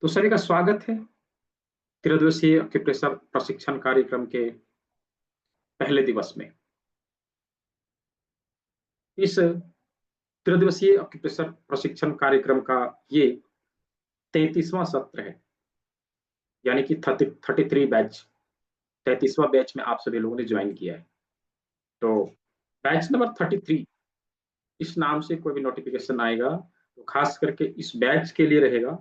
तो सभी का स्वागत है त्रिदिवसीय एक्यूप्रेशर प्रशिक्षण कार्यक्रम के पहले दिवस में। इस त्रिदिवसीय एक्यूप्रेशर प्रशिक्षण कार्यक्रम का ये 33वां सत्र है, यानी कि 33 बैच, 33वां बैच में आप सभी लोगों ने ज्वाइन किया है। तो बैच नंबर 33 इस नाम से कोई भी नोटिफिकेशन आएगा तो खास करके इस बैच के लिए रहेगा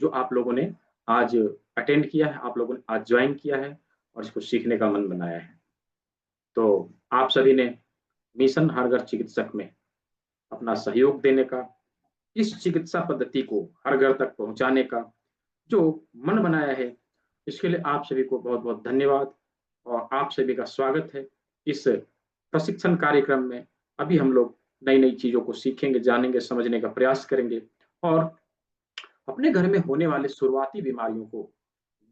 जो आप लोगों ने आज अटेंड किया है, आप लोगों ने आज ज्वाइन किया है और इसको सीखने का मन बनाया है। तो आप सभी ने मिशन हर घर चिकित्सक में अपना सहयोग देने का, इस चिकित्सा पद्धति को हर घर तक पहुंचाने का जो मन बनाया है, इसके लिए आप सभी को बहुत बहुत धन्यवाद और आप सभी का स्वागत है इस प्रशिक्षण कार्यक्रम में। अभी हम लोग नई नई चीजों को सीखेंगे, जानेंगे, समझने का प्रयास करेंगे और अपने घर में होने वाले शुरुआती बीमारियों को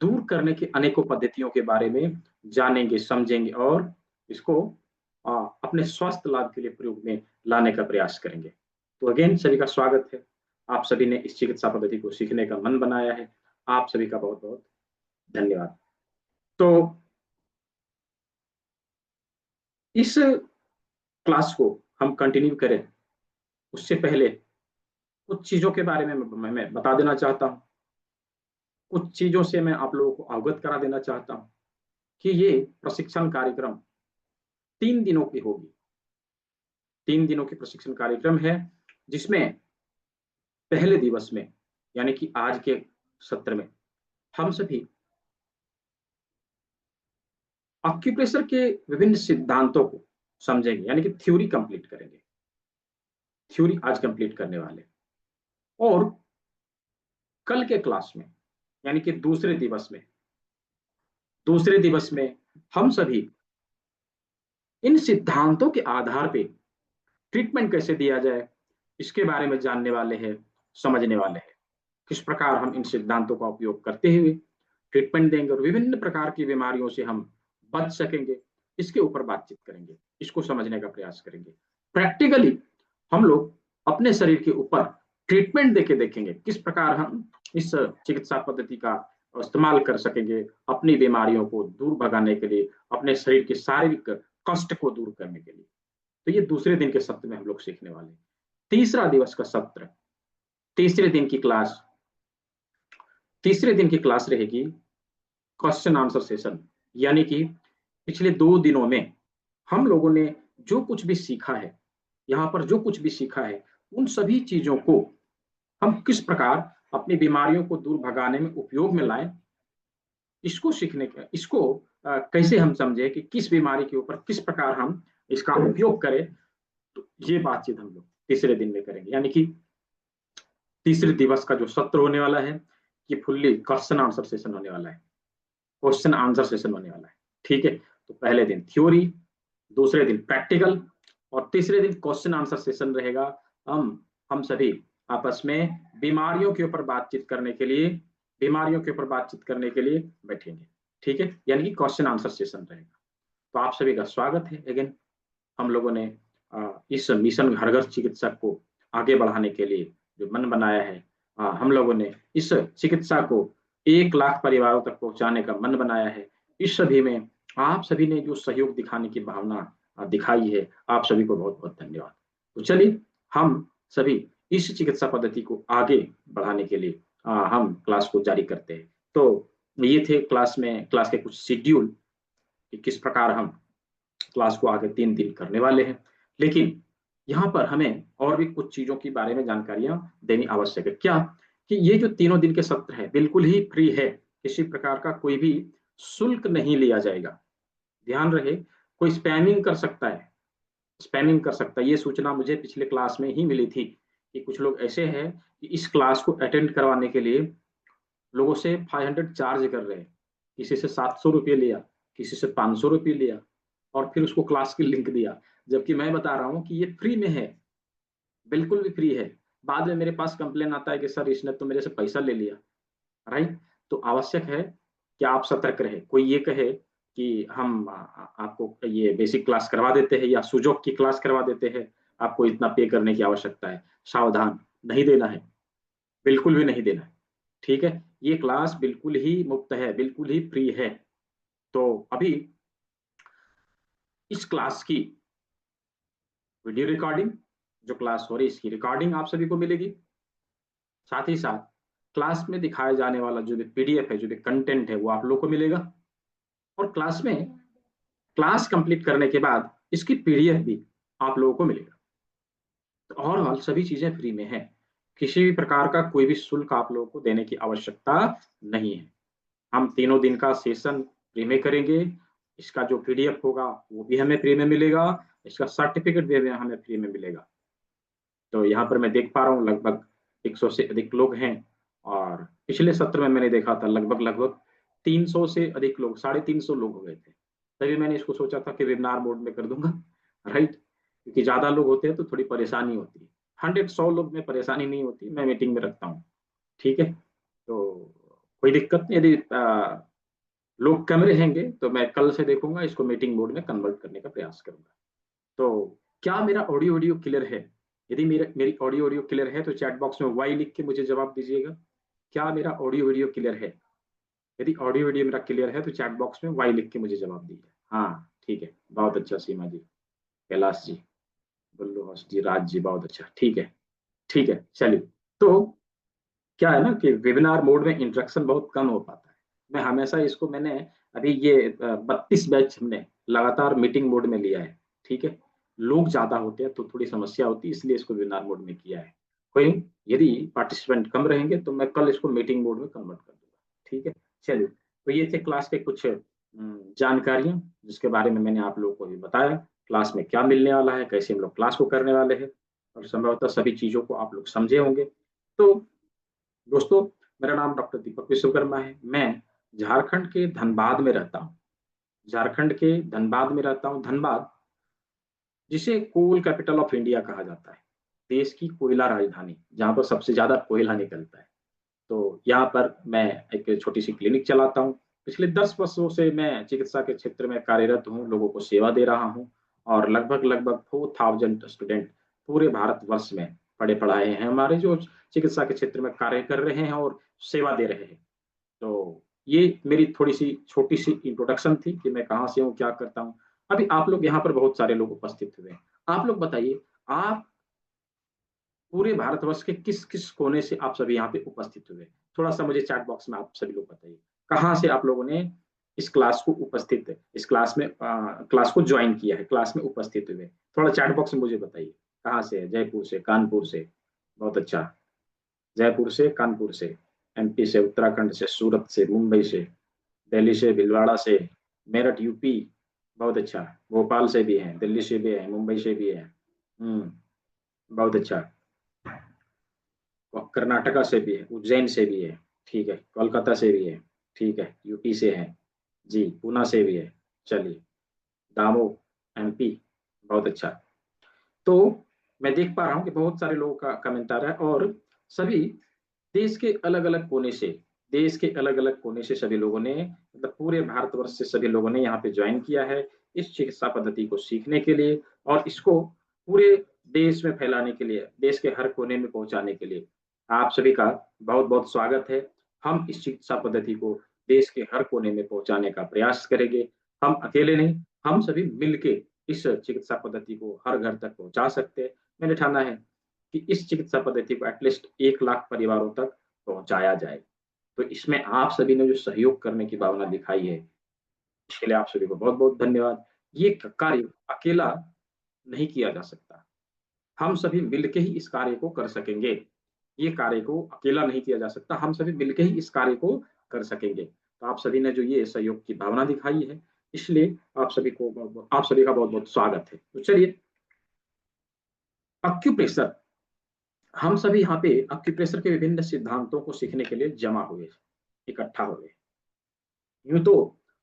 दूर करने की अनेकों पद्धतियों के बारे में जानेंगे, समझेंगे और इसको अपने स्वास्थ्य लाभ के लिए प्रयोग में लाने का प्रयास करेंगे। तो अगेन सभी का स्वागत है। आप सभी ने इस चिकित्सा पद्धति को सीखने का मन बनाया है, आप सभी का बहुत बहुत धन्यवाद। तो इस क्लास को हम कंटिन्यू करें उससे पहले कुछ चीजों के बारे में मैं बता देना चाहता हूं। कुछ चीजों से मैं आप लोगों को अवगत करा देना चाहता हूं कि ये प्रशिक्षण कार्यक्रम 3 दिनों की होगी। 3 दिनों की प्रशिक्षण कार्यक्रम है जिसमें पहले दिवस में यानी कि आज के सत्र में हम सभी ऑक्यूप्रेशर के विभिन्न सिद्धांतों को समझेंगे, यानी कि थ्योरी कंप्लीट करेंगे। थ्योरी आज कंप्लीट करने वाले और कल के क्लास में यानी कि दूसरे दिवस में हम सभी इन सिद्धांतों के आधार पे ट्रीटमेंट कैसे दिया जाए इसके बारे में जानने वाले हैं, समझने वाले हैं। किस प्रकार हम इन सिद्धांतों का उपयोग करते हुए ट्रीटमेंट देंगे और विभिन्न प्रकार की बीमारियों से हम बच सकेंगे, इसके ऊपर बातचीत करेंगे, इसको समझने का प्रयास करेंगे। प्रैक्टिकली हम लोग अपने शरीर के ऊपर ट्रीटमेंट देके देखेंगे किस प्रकार हम इस चिकित्सा पद्धति का इस्तेमाल कर सकेंगे अपनी बीमारियों को दूर भगाने के लिए, अपने शरीर के शारीरिक कष्ट को दूर करने के लिए। तो ये दूसरे दिन के सत्र में हम लोग सीखने वाले। तीसरा दिवस का सत्र, तीसरे दिन की क्लास रहेगी क्वेश्चन आंसर सेशन, यानी कि पिछले 2 दिनों में हम लोगों ने जो कुछ भी सीखा है, यहाँ पर जो कुछ भी सीखा है उन सभी चीजों को हम किस प्रकार अपनी बीमारियों को दूर भगाने में उपयोग में लाएं, इसको सीखने का, इसको कैसे हम समझे कि किस बीमारी के ऊपर किस प्रकार हम इसका उपयोग करें। तो ये बातचीत हम लोग तीसरे दिन में करेंगे, यानी कि तीसरे दिवस का जो सत्र होने वाला है ये फुल्ली क्वेश्चन आंसर सेशन होने वाला है, क्वेश्चन आंसर सेशन होने वाला है। ठीक है, तो पहले दिन थ्योरी, दूसरे दिन प्रैक्टिकल और तीसरे दिन क्वेश्चन आंसर सेशन रहेगा। हम सभी आपस में बीमारियों के ऊपर बातचीत करने के लिए बैठेंगे। ठीक है, यानी कि क्वेश्चन आंसर सेशन रहेगा। तो आप सभी का स्वागत है। अगेन हम लोगों ने इस मिशन घर घर चिकित्सक को आगे बढ़ाने के लिए जो मन बनाया है, हम लोगों ने इस चिकित्सा को 1 लाख परिवारों तक पहुंचाने का मन बनाया है। इस सभी में आप सभी ने जो सहयोग दिखाने की भावना दिखाई है, आप सभी को बहुत बहुत धन्यवाद। तो चलिए हम सभी इस चिकित्सा पद्धति को आगे बढ़ाने के लिए हम क्लास को जारी करते हैं। तो ये थे क्लास के कुछ शेड्यूल कि किस प्रकार हम क्लास को आगे 3 दिन करने वाले हैं। लेकिन यहाँ पर हमें और भी कुछ चीजों के बारे में जानकारियां देनी आवश्यक है। क्या कि ये जो तीनों दिन के सत्र है बिल्कुल ही फ्री है, किसी प्रकार का कोई भी शुल्क नहीं लिया जाएगा। ध्यान रहे, कोई स्पैमिंग कर सकता है, ये सूचना मुझे पिछले क्लास में ही मिली थी कि कुछ लोग ऐसे हैं कि इस क्लास को अटेंड करवाने के लिए लोगों से 500 चार्ज कर रहे हैं। किसी से 700 रुपये लिया, किसी से 500 रुपये लिया और फिर उसको क्लास की लिंक दिया, जबकि मैं बता रहा हूं कि ये फ्री में है, बिल्कुल भी फ्री है। बाद में मेरे पास कंप्लेन आता है कि सर इसने तो मेरे से पैसा ले लिया। राइट, तो आवश्यक है कि आप सतर्क रहे। कोई ये कहे कि हम आपको ये बेसिक क्लास करवा देते हैं या सुजोक की क्लास करवा देते हैं, आपको इतना पे करने की आवश्यकता है, सावधान, नहीं देना है, बिल्कुल भी नहीं देना है। ठीक है, ये क्लास बिल्कुल ही मुफ्त है, बिल्कुल ही फ्री है। तो अभी इस क्लास की वीडियो रिकॉर्डिंग, जो क्लास हो रही है इसकी रिकॉर्डिंग आप सभी को मिलेगी। साथ ही साथ क्लास में दिखाया जाने वाला जो भी पीडीएफ है, जो भी कंटेंट है, वो आप लोगों को मिलेगा। और क्लास में क्लास कंप्लीट करने के बाद इसकी पीडीएफ भी आप लोगों को मिलेगा। तो और सभी चीजें फ्री में है, किसी भी प्रकार का कोई भी शुल्क आप लोगों को देने की आवश्यकता नहीं है। हम तीनों दिन का सेशन फ्री में करेंगे। इसका जो पीडीएफ होगा वो भी हमें फ्री में मिलेगा, इसका सर्टिफिकेट भी हमें फ्री में मिलेगा। तो यहाँ पर मैं देख पा रहा हूँ लगभग 100 से अधिक लोग हैं। और पिछले सत्र में मैंने देखा था लगभग लगभग 300 से अधिक लोग, 350 लोग हो गए थे। तभी मैंने इसको सोचा था कि वेबिनार मोड में कर दूंगा, राइट, क्योंकि ज्यादा लोग होते हैं तो थोड़ी परेशानी होती है। 100 लोग में परेशानी नहीं होती, मैं मीटिंग में रखता हूँ। ठीक है, तो कोई दिक्कत नहीं। यदि लोग कम रहेंगे तो मैं कल से देखूंगा, इसको मीटिंग मोड में कन्वर्ट करने का प्रयास करूंगा। तो क्या मेरा ऑडियो ऑडियो क्लियर है? यदि मेरी ऑडियो ऑडियो क्लियर है तो चैट बॉक्स में वाई लिख के मुझे जवाब दीजिएगा। क्या मेरा ऑडियो वीडियो क्लियर है? यदि ऑडियो वीडियो मेरा क्लियर है तो चैट बॉक्स में वाई लिख के मुझे जवाब दीजिए। हाँ ठीक है, बहुत अच्छा सीमा जी, कैलाश जी, बुल्लू हंस जी, राज जी, बहुत अच्छा, ठीक है। ठीक है, चलिए। तो क्या है ना कि वेबिनार मोड में इंटरेक्शन बहुत कम हो पाता है। मैं हमेशा इसको, मैंने अभी ये 32 बैच हमने लगातार मीटिंग मोड में लिया है। ठीक है, लोग ज्यादा होते हैं तो थोड़ी समस्या होती है, इसलिए इसको वेबिनार मोड में किया है। कोई नहीं, यदि पार्टिसिपेंट कम रहेंगे तो मैं कल इसको मीटिंग मोड में कन्वर्ट कर दूंगा। ठीक है, चलिए। तो ये थे क्लास के कुछ जानकारियां, जिसके बारे में मैंने आप लोगों को भी बताया। क्लास में क्या मिलने वाला है, कैसे हम लोग क्लास को करने वाले हैं, और संभवतः सभी चीजों को आप लोग समझे होंगे। तो दोस्तों, मेरा नाम डॉक्टर दीपक विश्वकर्मा है। मैं झारखंड के धनबाद में रहता हूँ। झारखंड के धनबाद में रहता हूँ। धनबाद, जिसे कोल कैपिटल ऑफ इंडिया कहा जाता है, देश की कोयला राजधानी, जहाँ पर सबसे ज्यादा कोयला निकलता है। तो यहाँ पर मैं एक छोटी सी क्लिनिक चलाता हूँ। पिछले 10 वर्षों से मैं चिकित्सा के क्षेत्र में कार्यरत हूँ, लोगों को सेवा दे रहा हूँ। और लगभग लगभग 4000 स्टूडेंट पूरे भारतवर्ष में पढ़े पढ़ाए हैं हमारे, जो चिकित्सा के क्षेत्र में कार्य कर रहे हैं और सेवा दे रहे हैं। तो ये मेरी थोड़ी सी छोटी सी इंट्रोडक्शन थी कि मैं कहाँ से हूँ, क्या करता हूँ। अभी आप लोग यहाँ पर बहुत सारे लोग उपस्थित हुए हैं। आप लोग बताइए, आप पूरे भारतवर्ष के किस किस कोने से आप सभी यहाँ पे उपस्थित हुए? थोड़ा सा मुझे चैट बॉक्स में आप सभी लोग बताइए, कहाँ से आप लोगों ने इस क्लास को उपस्थित है, इस क्लास में क्लास को ज्वाइन किया है, क्लास में उपस्थित हुए? थोड़ा चैट बॉक्स में मुझे बताइए, कहाँ से है? जयपुर से, कानपुर से, बहुत अच्छा। जयपुर से, कानपुर से, एमपी से, उत्तराखंड से, सूरत से, मुंबई से, दिल्ली से, भीलवाड़ा से, मेरठ यूपी, बहुत अच्छा। भोपाल से भी हैं, दिल्ली से भी है, मुंबई से भी है। बहुत अच्छा। कर्नाटका से भी है, उज्जैन से भी है, ठीक है, कोलकाता से भी है, ठीक है, यूपी से है, जी, पूना से भी है, चलिए, दामोह, एमपी, बहुत अच्छा। तो मैं देख पा रहा हूँ कि बहुत सारे लोगों का कमेंट आ रहा है, और सभी देश के अलग अलग कोने से, देश के अलग अलग कोने से सभी लोगों ने, मतलब पूरे भारतवर्ष से सभी लोगों ने यहाँ पे ज्वाइन किया है इस चिकित्सा पद्धति को सीखने के लिए, और इसको पूरे देश में फैलाने के लिए, देश के हर कोने में पहुंचाने के लिए। आप सभी का बहुत बहुत स्वागत है। हम इस चिकित्सा पद्धति को देश के हर कोने में पहुंचाने का प्रयास करेंगे। हम अकेले नहीं, हम सभी मिलके इस चिकित्सा पद्धति को हर घर तक पहुंचा सकते हैं। मैंने ठाना है कि इस चिकित्सा पद्धति को एटलीस्ट 1 लाख परिवारों तक पहुंचाया जाए। तो इसमें आप सभी ने जो सहयोग करने की भावना दिखाई है, इसके लिए आप सभी को बहुत बहुत धन्यवाद। ये कार्य अकेला नहीं किया जा सकता, हम सभी मिलके ही इस कार्य को कर सकेंगे। ये कार्य को अकेला नहीं किया जा सकता, हम सभी मिलके ही इस कार्य को कर सकेंगे। तो आप सभी ने जो ये सहयोग की भावना दिखाई है, इसलिए आप सभी का बहुत बहुत स्वागत है। तो चलिए, अक्यूप्रेशर, हम सभी यहाँ पे अक्यूप्रेशर के विभिन्न सिद्धांतों को सीखने के लिए जमा हुए, इकट्ठा हुए। यूं तो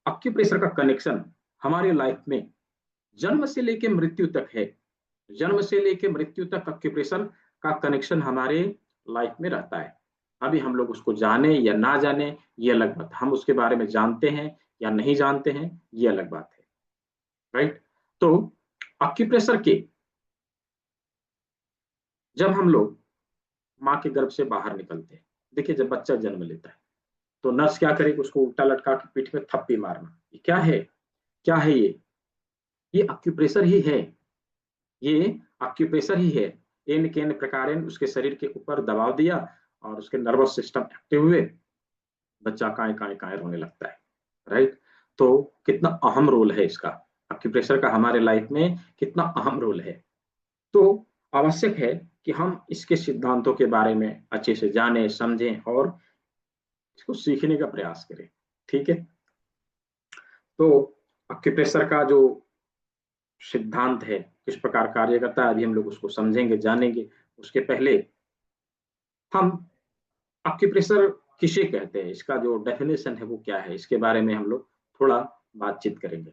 अक्यूप्रेशर का कनेक्शन हमारे लाइफ में जन्म से लेके मृत्यु तक है। जन्म से लेके मृत्यु तक अक्यूप्रेशर का कनेक्शन हमारे लाइफ में रहता है। अभी हम लोग उसको जाने या ना जाने, ये अलग बात। हम उसके बारे में जानते हैं या नहीं जानते हैं, ये अलग बात है, राइट। तो अक्यूप्रेशर के, जब हम लोग माँ के गर्भ से बाहर निकलते हैं, देखिए जब बच्चा जन्म लेता है तो नर्स क्या करेगी, उसको उल्टा लटका के पीठ में थप्पी मारना, ये क्या है, क्या है ये अक्यूप्रेशर ही है, ये अक्यूप्रेशर ही है। एन केन प्रकार उसके शरीर के ऊपर दबाव दिया और उसके नर्वस सिस्टम एक्टिव हुए, बच्चा काय काय काय रोने लगता है, राइट। तो कितना अहम रोल है इसका, अक्यूप्रेशर का हमारे लाइफ में कितना अहम रोल है। तो आवश्यक है कि हम इसके सिद्धांतों के बारे में अच्छे से जानें समझें और इसको सीखने का प्रयास करें, ठीक है। तो अक्यूप्रेशर का जो सिद्धांत है किस प्रकार कार्य करता है, अभी हम लोग उसको समझेंगे जानेंगे। उसके पहले हम अक्यूप्रेशर किसे कहते हैं, इसका जो डेफिनेशन है वो क्या है, इसके बारे में हम लोग थोड़ा बातचीत करेंगे।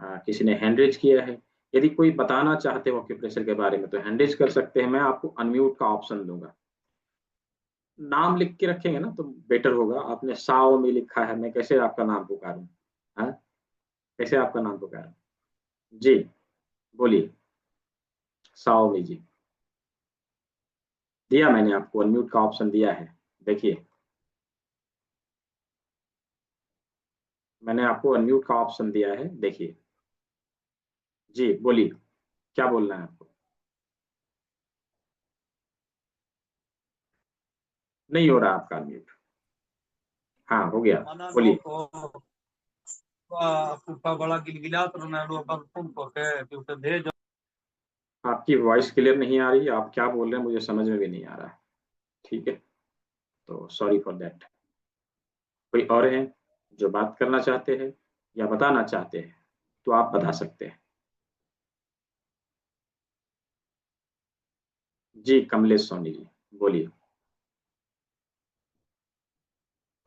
किसी ने हैंड रेज किया है, यदि कोई बताना चाहते हो अक्यूप्रेशर के बारे में तो हैंड रेज कर सकते हैं, मैं आपको अनम्यूट का ऑप्शन दूंगा। नाम लिख के रखेंगे ना तो बेटर होगा। आपने साओ में लिखा है, मैं कैसे आपका नाम पुकारूं, हाँ, कैसे आपका नाम पुकारूं। जी बोलिए, साओ में जी। दिया मैंने आपको अनम्यूट का ऑप्शन दिया है, देखिए मैंने आपको अनम्यूट का ऑप्शन दिया है, देखिए। जी बोलिए, क्या बोलना है आपको। नहीं हो रहा आपका अनम्यूट। हाँ हो गया, बोलिए। आपकी वॉइस क्लियर नहीं आ रही, आप क्या बोल रहे हैं मुझे समझ में भी नहीं आ रहा है, ठीक है, तो सॉरी फॉर दैट। कोई और है जो बात करना चाहते हैं या बताना चाहते हैं तो आप बता सकते हैं। जी कमलेश सोनी जी बोलिए।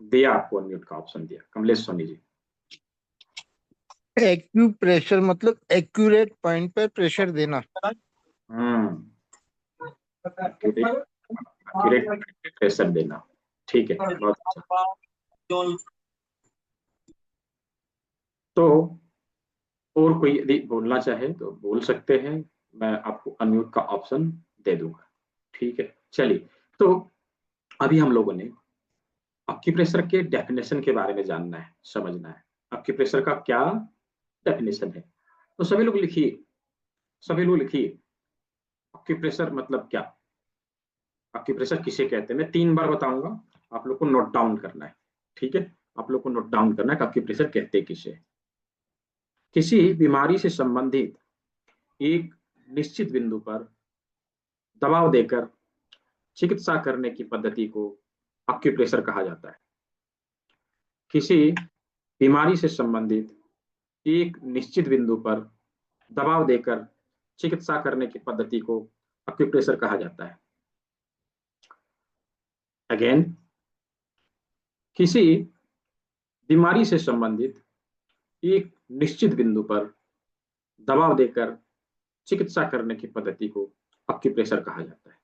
दिया आपको अनम्यूट का ऑप्शन दिया, कमलेश सोनी जी। एक्यूप्रेशर मतलब एक्यूरेट पॉइंट पर प्रेशर देना। हम्म, एक्यूरेट प्रेशर देना, ठीक है, बहुत अच्छा। तो और कोई यदि बोलना चाहे तो बोल सकते हैं, मैं आपको अनम्यूट का ऑप्शन दे दूंगा, ठीक है। चलिए, तो अभी हम लोगों ने ऑक्यूप्रेशर के डेफिनेशन के बारे में जानना है, समझना है ऑक्यूप्रेशर का क्या डेफिनेशन है। तो सभी लोग लिखिए, सभी लोग लिखिए, ऑक्यूप्रेशर मतलब क्या, ऑक्यूप्रेशर किसे कहते हैं। मैं 3 बार बताऊंगा, आप लोग को नोट डाउन करना है, ठीक है। आप लोग को नोट डाउन करना है कि ऑक्यूप्रेशर कहते किसे। किसी बीमारी से संबंधित एक निश्चित बिंदु पर दबाव देकर चिकित्सा करने की पद्धति को ऑक्यूप्रेशर कहा जाता है। किसी बीमारी से संबंधित एक निश्चित बिंदु पर दबाव देकर चिकित्सा करने की पद्धति को एक्यूप्रेशर कहा जाता है। अगेन, किसी बीमारी से संबंधित एक निश्चित बिंदु पर दबाव देकर चिकित्सा करने की पद्धति को एक्यूप्रेशर कहा जाता है,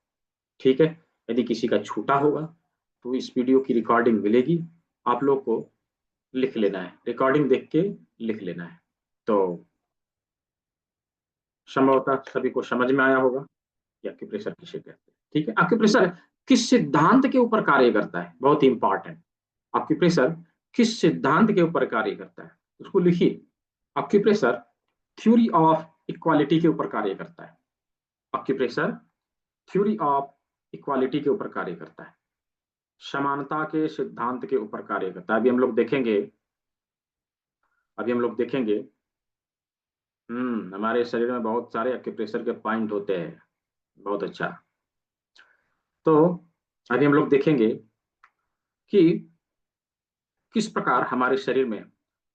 ठीक है। यदि किसी का छूटा होगा तो इस वीडियो की रिकॉर्डिंग मिलेगी, आप लोग को लिख लेना है, रिकॉर्डिंग देख के लिख लेना है। तो संभवतः सभी को समझ में आया होगा कि एक्यूप्रेशर किसे कहते हैं, ठीक है। एक्यूप्रेशर किस सिद्धांत के ऊपर कार्य करता है, बहुत ही इंपॉर्टेंट। एक्यूप्रेशर किस सिद्धांत के ऊपर कार्य करता है, उसको लिखिए। एक्यूप्रेशर थ्योरी ऑफ इक्वालिटी के ऊपर कार्य करता है। एक्यूप्रेशर थ्योरी ऑफ इक्वालिटी के ऊपर कार्य करता है, समानता के सिद्धांत के ऊपर कार्य करता है। अभी हम लोग देखेंगे, अभी हम लोग देखेंगे। हमारे शरीर में बहुत सारे एक्यूप्रेशर के पॉइंट होते हैं, बहुत अच्छा। तो अभी हम लोग देखेंगे कि किस प्रकार हमारे शरीर में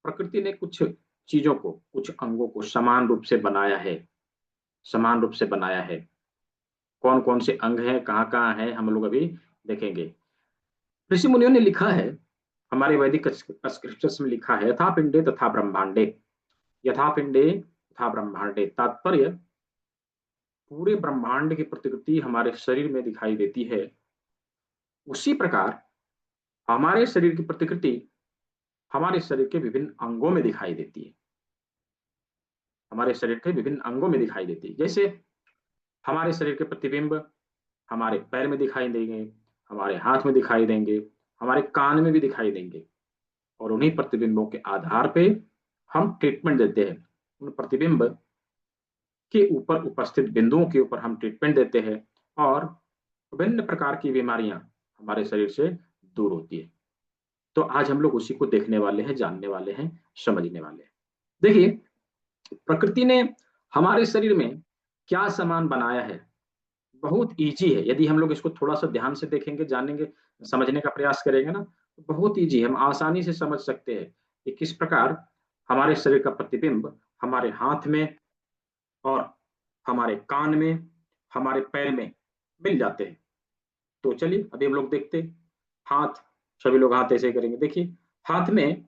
प्रकृति ने कुछ चीजों को, कुछ अंगों को समान रूप से बनाया है, समान रूप से बनाया है। कौन कौन से अंग हैं, कहाँ कहाँ हैं, हम लोग अभी देखेंगे। ऋषि मुनियों ने लिखा है, हमारे वैदिक स्क्रिप्चर्स में लिखा है, यथा पिंडे तथा ब्रह्मांडे, यथा पिंडे तथा ब्रह्मांडे, तात्पर्य पूरे ब्रह्मांड की प्रतिकृति हमारे शरीर में दिखाई देती है, उसी प्रकार हमारे शरीर की प्रतिकृति हमारे शरीर के विभिन्न अंगों में दिखाई देती है, हमारे शरीर के विभिन्न अंगों में दिखाई देती है। जैसे हमारे शरीर के प्रतिबिंब हमारे पैर में दिखाई देंगे, हमारे हाथ में दिखाई देंगे, हमारे कान में भी दिखाई देंगे, और उन्हीं प्रतिबिंबों के आधार पे हम ट्रीटमेंट देते हैं। उन प्रतिबिंब के ऊपर उपस्थित बिंदुओं के ऊपर हम ट्रीटमेंट देते हैं, और विभिन्न प्रकार की बीमारियां हमारे शरीर से दूर होती है। तो आज हम लोग उसी को देखने वाले हैं, जानने वाले हैं, समझने वाले हैं। देखिए, प्रकृति ने हमारे शरीर में क्या सामान बनाया है, बहुत इजी है। यदि हम लोग इसको थोड़ा सा ध्यान से देखेंगे, जानेंगे, समझने का प्रयास करेंगे ना, तो बहुत इजी है। हम आसानी से समझ सकते हैं कि किस प्रकार हमारे शरीर का प्रतिबिंब हमारे हाथ में और हमारे कान में, हमारे पैर में मिल जाते हैं। तो चलिए अभी हम लोग देखते हैं। हाथ, सभी लोग हाथ ऐसे करेंगे। देखिए, हाथ में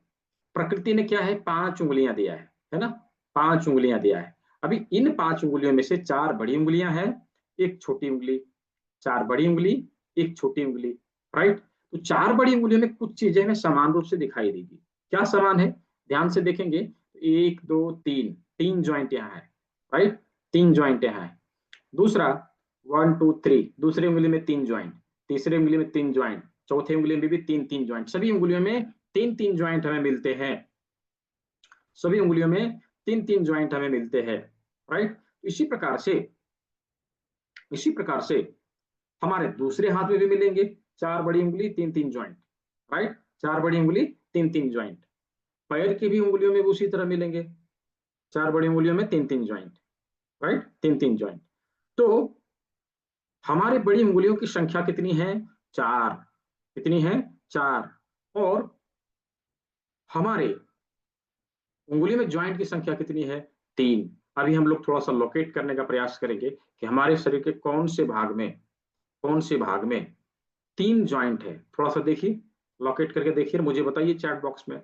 प्रकृति ने क्या है, 5 उंगलियां दिया है ना, 5 उंगलियां दिया है। अभी इन 5 उंगलियों में से 4 बड़ी उंगलियां हैं, एक छोटी उंगली, 4 बड़ी उंगली, एक छोटी उंगली, राइट। तो 4 बड़ी उंगलियों में कुछ चीजें हमें समान रूप से दिखाई देगी। क्या समान है, ध्यान से देखेंगे। 1 2 3, 3 ज्वाइंट यहाँ है, राइट, 3 ज्वाइंट यहाँ है। दूसरा 1 2 3, दूसरी उंगली में 3 ज्वाइंट, तीसरी उंगली में 3 ज्वाइंट, चौथी उंगली में भी 3 3 ज्वाइंट। सभी उंगलियों में 3 3 ज्वाइंट हमें मिलते हैं, सभी उंगलियों में 3 3 ज्वाइंट हमें मिलते हैं, राइट। इसी प्रकार से, इसी प्रकार से हमारे दूसरे हाथ में भी मिलेंगे 4 बड़ी उंगली, 3 3 ज्वाइंट, राइट, 4 बड़ी उंगली, 3 3 ज्वाइंट। पैर की भी उंगलियों में भी उसी तरह मिलेंगे, 4 बड़ी उंगलियों में 3 3 ज्वाइंट, राइट, 3 3 ज्वाइंट। तो हमारे बड़ी उंगलियों की संख्या कितनी है, 4। कितनी है, 4। और हमारे उंगली में ज्वाइंट की संख्या कितनी है, 3। अभी हम लोग थोड़ा सा लोकेट करने का प्रयास करेंगे कि हमारे शरीर के कौन से भाग में, कौन से भाग में 3 ज्वाइंट है। थोड़ा सा देखिए, लोकेट करके देखिए, मुझे बताइए चैट बॉक्स में,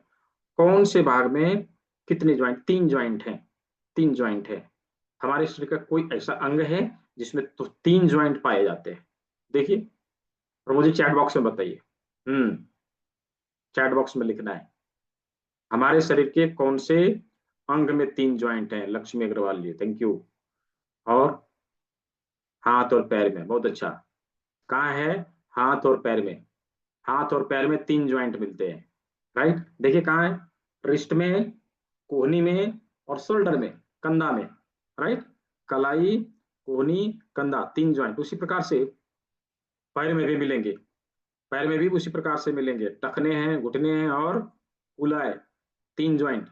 कौन से भाग में कितने ज्वाइंट, 3 ज्वाइंट है, 3 ज्वाइंट है। हमारे शरीर का कोई ऐसा अंग है जिसमें तो 3 ज्वाइंट पाए जाते हैं, देखिए, और मुझे चैट बॉक्स में बताइए। चैट बॉक्स में लिखना है, हमारे शरीर के कौन से अंग में 3 ज्वाइंट हैं। लक्ष्मी अग्रवाल जी, थैंक यू। और हाथ और पैर में, बहुत अच्छा। कहाँ है, हाथ और पैर में, हाथ और पैर में 3 ज्वाइंट मिलते हैं, राइट। देखिए कहाँ है, रिस्ट में, कोहनी में, और शोल्डर में, कंधा में, राइट। कलाई, कोहनी, कंधा, 3 ज्वाइंट। उसी प्रकार से पैर में भी मिलेंगे, पैर में भी उसी प्रकार से मिलेंगे, टखने हैं, घुटने हैं, और कूला है, 3 ज्वाइंट,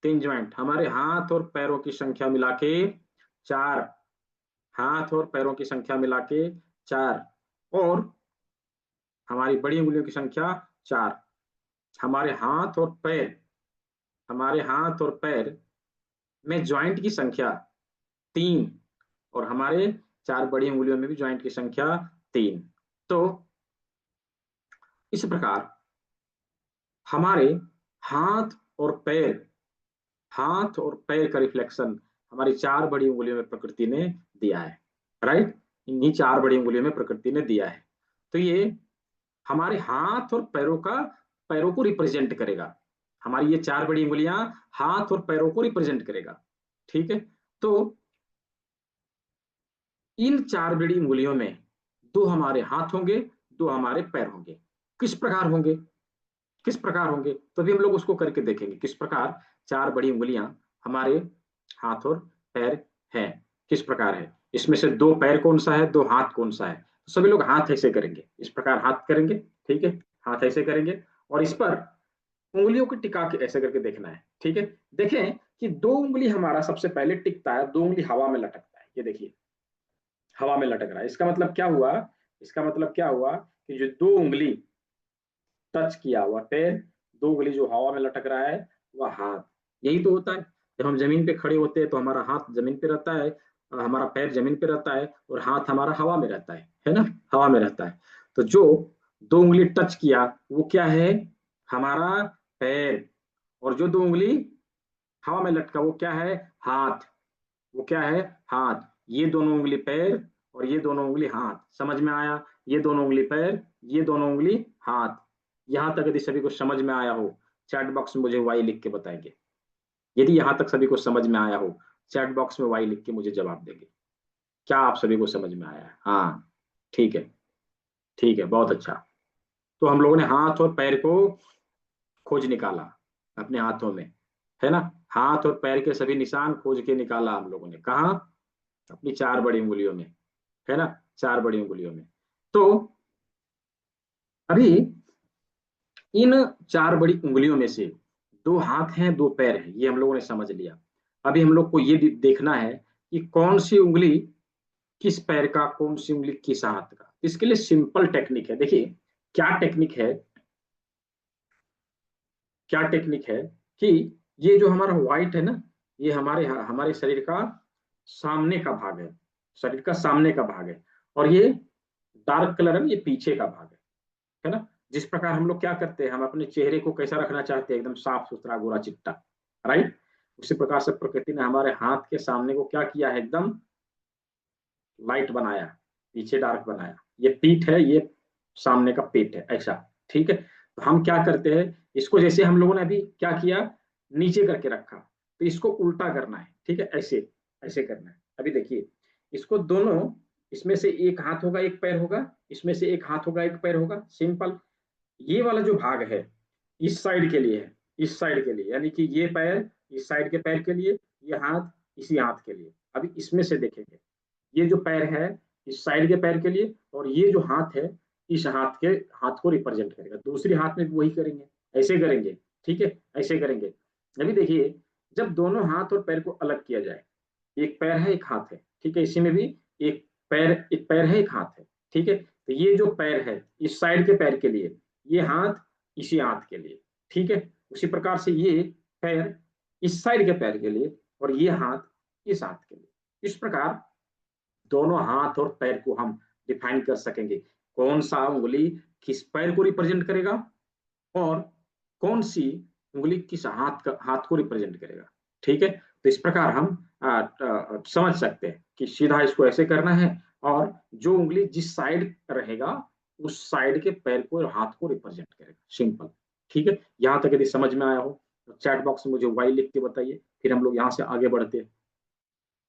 3 ज्वाइंट। हमारे हाथ और पैरों की संख्या मिला के 4, हाथ और पैरों की संख्या मिला के 4, और हमारी बड़ी उंगलियों की संख्या 4। हमारे हाथ और पैर, हमारे हाथ और पैर में ज्वाइंट की संख्या 3, और हमारे 4 बड़ी उंगलियों में भी ज्वाइंट की संख्या 3। तो इस प्रकार हमारे हाथ और पैर, हाथ और पैर का रिफ्लेक्शन हमारी 4 बड़ी उंगलियों में प्रकृति ने दिया है, राइट। इन्हीं 4 बड़ी उंगलियों में प्रकृति ने दिया है। तो ये हमारे हाथ और पैरों का, पैरों को रिप्रेजेंट करेगा। हमारी ये 4 बड़ी उंगलियां हाथ और पैरों को रिप्रेजेंट करेगा, ठीक है। तो इन 4 बड़ी उंगलियों में 2 हमारे हाथ होंगे, 2 हमारे पैर होंगे। किस प्रकार होंगे, किस प्रकार होंगे, तो भी हम लोग उसको करके देखेंगे किस प्रकार 4 बड़ी उंगलियां हमारे हाथ और पैर हैं, किस प्रकार है। इसमें से 2 पैर कौन सा है, 2 हाथ कौन सा है। तो सभी लोग हाथ ऐसे करेंगे, इस प्रकार हाथ करेंगे, ठीक है, हाथ ऐसे करेंगे, और इस पर उंगलियों को टिका के ऐसे करके देखना है, ठीक है। देखें कि 2 उंगली हमारा सबसे पहले टिकता है, 2 उंगली हवा में लटकता है, ये देखिए हवा में लटक रहा है। इसका मतलब क्या हुआ, इसका मतलब क्या हुआ कि जो 2 उंगली टच किया हुआ पैर, 2 उंगली जो हवा में लटक रहा है वह हाथ। यही तो होता है, जब हम जमीन पे खड़े होते हैं तो हमारा हाथ जमीन पे रहता है, हमारा पैर जमीन पे रहता है, और हाथ हमारा हवा में रहता है ना, हवा में रहता है। तो जो 2 उंगली टच किया वो क्या है, हमारा पैर, और जो 2 उंगली हवा में लटका वो क्या है, हाथ। वो क्या है, हाथ। ये दोनों उंगली पैर, और ये दोनों उंगली हाथ, समझ में आया। ये दोनों उंगली पैर, ये दोनों उंगली हाथ। यहां तक यदि सभी को समझ में आया हो, चैट बॉक्स में मुझे वाई लिख के बताएंगे। यदि यहां तक सभी को समझ में आया हो, चैट बॉक्स में वाई लिख के मुझे जवाब देंगे। क्या आप सभी को समझ में आया है, हाँ, ठीक है, ठीक है, बहुत अच्छा। तो हम लोगों ने हाथ और पैर को खोज निकाला अपने हाथों में, है ना। हाथ और पैर के सभी निशान खोज के निकाला हम लोगों ने, कहाँ? अपनी चार बड़ी उंगलियों में, है ना, चार बड़ी उंगलियों में। तो अभी इन चार बड़ी उंगलियों में से दो हाथ हैं, दो पैर हैं, ये हम लोगों ने समझ लिया। अभी हम लोग को ये भी देखना है कि कौन सी उंगली किस पैर का, कौन सी उंगली किस हाथ का। इसके लिए सिंपल टेक्निक है, देखिए क्या टेक्निक है। क्या टेक्निक है कि ये जो हमारा व्हाइट है ना, ये हमारे हमारे शरीर का सामने का भाग है, शरीर का सामने का भाग है। और ये डार्क कलर है, ये पीछे का भाग है ना। जिस प्रकार हम लोग क्या करते हैं, हम अपने चेहरे को कैसा रखना चाहते हैं, एकदम साफ सुथरा गोरा चिट्टा, राइट। उसी प्रकार से प्रकृति ने हमारे हाथ के सामने को क्या किया है, एकदम लाइट बनाया, पीछे डार्क बनाया। ये पीठ है, ये सामने का पेट है, ऐसा। ठीक है, तो हम क्या करते हैं, इसको जैसे हम लोगों ने अभी क्या किया, नीचे करके रखा, तो इसको उल्टा करना है। ठीक है, ऐसे ऐसे करना है। अभी देखिए, इसको दोनों, इसमें से एक हाथ होगा एक पैर होगा, इसमें से एक हाथ होगा एक पैर होगा, सिंपल। ये वाला जो भाग है इस साइड के लिए है, इस साइड के लिए, यानी कि ये पैर इस साइड के पैर के लिए, ये हाथ इसी हाथ के लिए। अभी इसमें से देखेंगे, ये जो पैर है इस साइड के पैर के लिए, और ये जो हाथ है इस हाथ के, हाथ को रिप्रेजेंट करेगा। दूसरी हाथ में भी वही करेंगे, ऐसे करेंगे। ठीक है, ऐसे करेंगे। अभी देखिए, जब दोनों हाथ और पैर को अलग किया जाए, एक पैर है एक हाथ है, ठीक है, इसी में भी एक पैर है एक हाथ है। ठीक है, तो ये जो पैर है इस साइड के पैर के लिए, ये हाथ इसी हाथ के लिए। ठीक है, उसी प्रकार से ये पैर इस साइड के पैर के लिए, और ये हाथ इस हाथ के लिए। इस प्रकार दोनों हाथ और पैर को हम डिफाइन कर सकेंगे, कौन सा उंगली किस पैर को रिप्रेजेंट करेगा, और कौन सी उंगली किस हाथ को रिप्रेजेंट करेगा। ठीक है, तो इस प्रकार हम समझ सकते हैं कि सीधा इसको ऐसे करना है, और जो उंगली जिस साइड रहेगा उस साइड के पैर को और हाथ को रिप्रेजेंट करेगा, सिंपल। ठीक है, यहां तक यदि समझ में आया हो तो चैट बॉक्स में मुझे वाई लिख के बताइए, फिर हम लोग यहाँ से आगे बढ़ते हैं,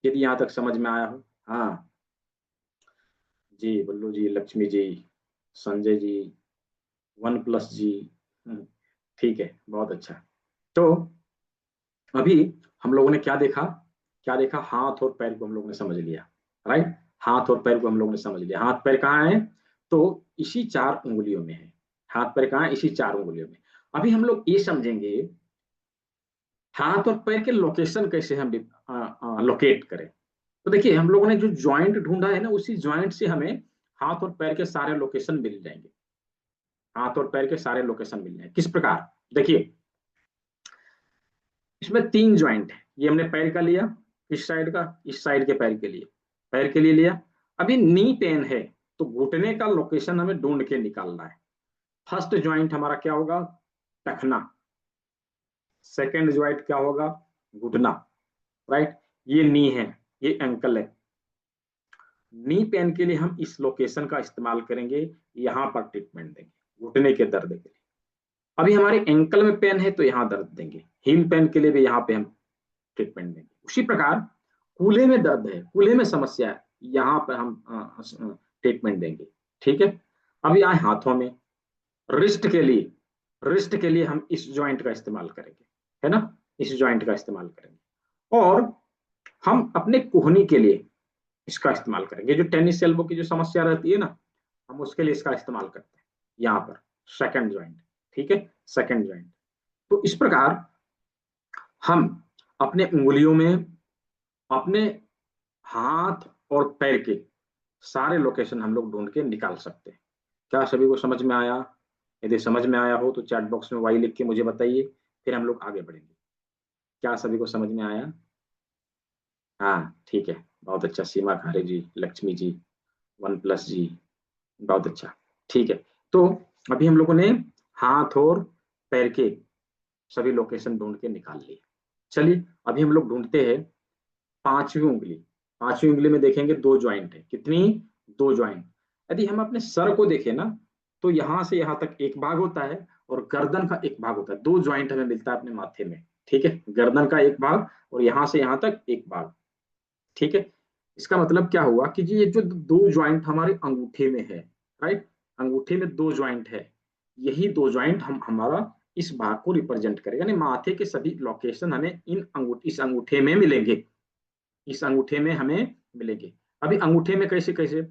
यदि यहाँ तक समझ में आया हो। हाँ जी, बल्लू जी, लक्ष्मी जी, संजय जी, वन प्लस जी। हम्म, ठीक है, बहुत अच्छा। तो अभी हम लोगों ने क्या देखा, क्या देखा, हाथ और पैर को हम लोगों ने समझ लिया, राइट। हाथ और पैर को हम लोगों ने समझ लिया। हाथ पैर कहाँ है, तो इसी चार उंगलियों में है। हाथ पैर कहाँ है, इसी चार उंगलियों में। अभी हम लोग ये समझेंगे हाथ और पैर के लोकेशन कैसे हम लोकेट करें। तो देखिए, हम लोगों ने जो ज्वाइंट ढूंढा है ना, उसी ज्वाइंट से हमें हाथ और पैर के सारे लोकेशन मिल जाएंगे। हाथ और पैर के सारे लोकेशन मिल जाएंगे, किस प्रकार, देखिए इसमें तीन ज्वाइंट है। ये हमने पैर का लिया, इस साइड का, इस साइड के पैर के लिए, पैर के लिए लिया। अभी नी पेन है, तो घुटने का लोकेशन हमें ढूंढ के निकालना है। फर्स्ट ज्वाइंट हमारा क्या होगा, टखना। सेकंड ज्वाइंट क्या होगा, घुटना, राइट। ये नी है, ये एंकल है। नी पेन के लिए हम इस लोकेशन का इस्तेमाल करेंगे, यहां पर ट्रीटमेंट देंगे घुटने के दर्द के लिए। अभी हमारे एंकल में पेन है तो यहाँ दर्द देंगे, हील पेन के लिए भी यहाँ पे हम ट्रीटमेंट देंगे। उसी प्रकार कूल्हे में दर्द है, कूल्हे में समस्या है, यहाँ पर हम ट्रीटमेंट देंगे। ठीक है, अभी आए हाथों में, रिस्ट के लिए, रिस्ट के लिए हम इस जॉइंट का इस्तेमाल करेंगे, है ना, इस जॉइंट का इस्तेमाल करेंगे। और हम अपने कोहनी के लिए इसका इस्तेमाल करेंगे, जो टेनिस एल्बो की जो समस्या रहती है ना, हम उसके लिए इसका इस्तेमाल करते हैं यहाँ पर, सेकंड जॉइंट। ठीक है, सेकंड जॉइंट। तो इस प्रकार हम अपने उंगलियों में, अपने हाथ और पैर के सारे लोकेशन हम लोग ढूंढ के निकाल सकते हैं। क्या सभी को समझ में आया? यदि समझ में आया हो तो चैट बॉक्स में वाई लिख के मुझे बताइए, फिर हम लोग आगे बढ़ेंगे। क्या सभी को समझ में आया? हाँ ठीक है, बहुत अच्छा। सीमा खारे जी, लक्ष्मी जी, वन प्लस जी, बहुत अच्छा। ठीक है, तो अभी हम लोगों ने हाथ और पैर के सभी लोकेशन ढूंढ के निकाल लिए। चलिए अभी हम लोग ढूंढते हैं पांचवी उंगली। पांचवी उंगली में देखेंगे दो ज्वाइंट है, कितनी, दो ज्वाइंट। यदि हम अपने सर को देखें ना, तो यहां से यहां तक एक भाग होता है, और गर्दन का एक भाग होता है। दो ज्वाइंट हमें मिलता है अपने माथे में। ठीक है, गर्दन का एक भाग और यहां से यहां तक एक भाग। ठीक है, इसका मतलब क्या हुआ कि जी ये जो दो ज्वाइंट हमारे अंगूठे में है, राइट, अंगूठे में 2 ज्वाइंट है, यही 2 ज्वाइंट हम हमारा इस भाग को रिप्रेजेंट करेगा, यानी माथे के सभी लोकेशन हमें इस अंगूठे में मिलेंगे, इस अंगूठे में हमें मिलेंगे। अभी अंगूठे में कैसे कैसे,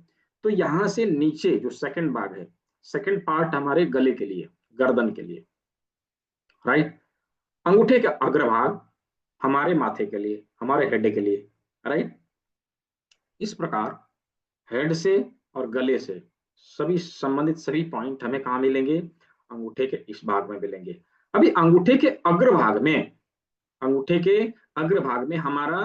तो यहां से नीचे जो सेकंड भाग है, सेकंड पार्ट हमारे गले के लिए, गर्दन के लिए, राइट। अंगूठे का अग्रभाग हमारे माथे के लिए, हमारे हेड के लिए, राइट। इस प्रकार हेड से और गले से सभी संबंधित सभी पॉइंट हमें कहाँ मिलेंगे, अंगूठे के इस भाग में मिलेंगे। अभी अंगूठे के अग्रभाग में, अंगूठे के अग्रभाग में हमारा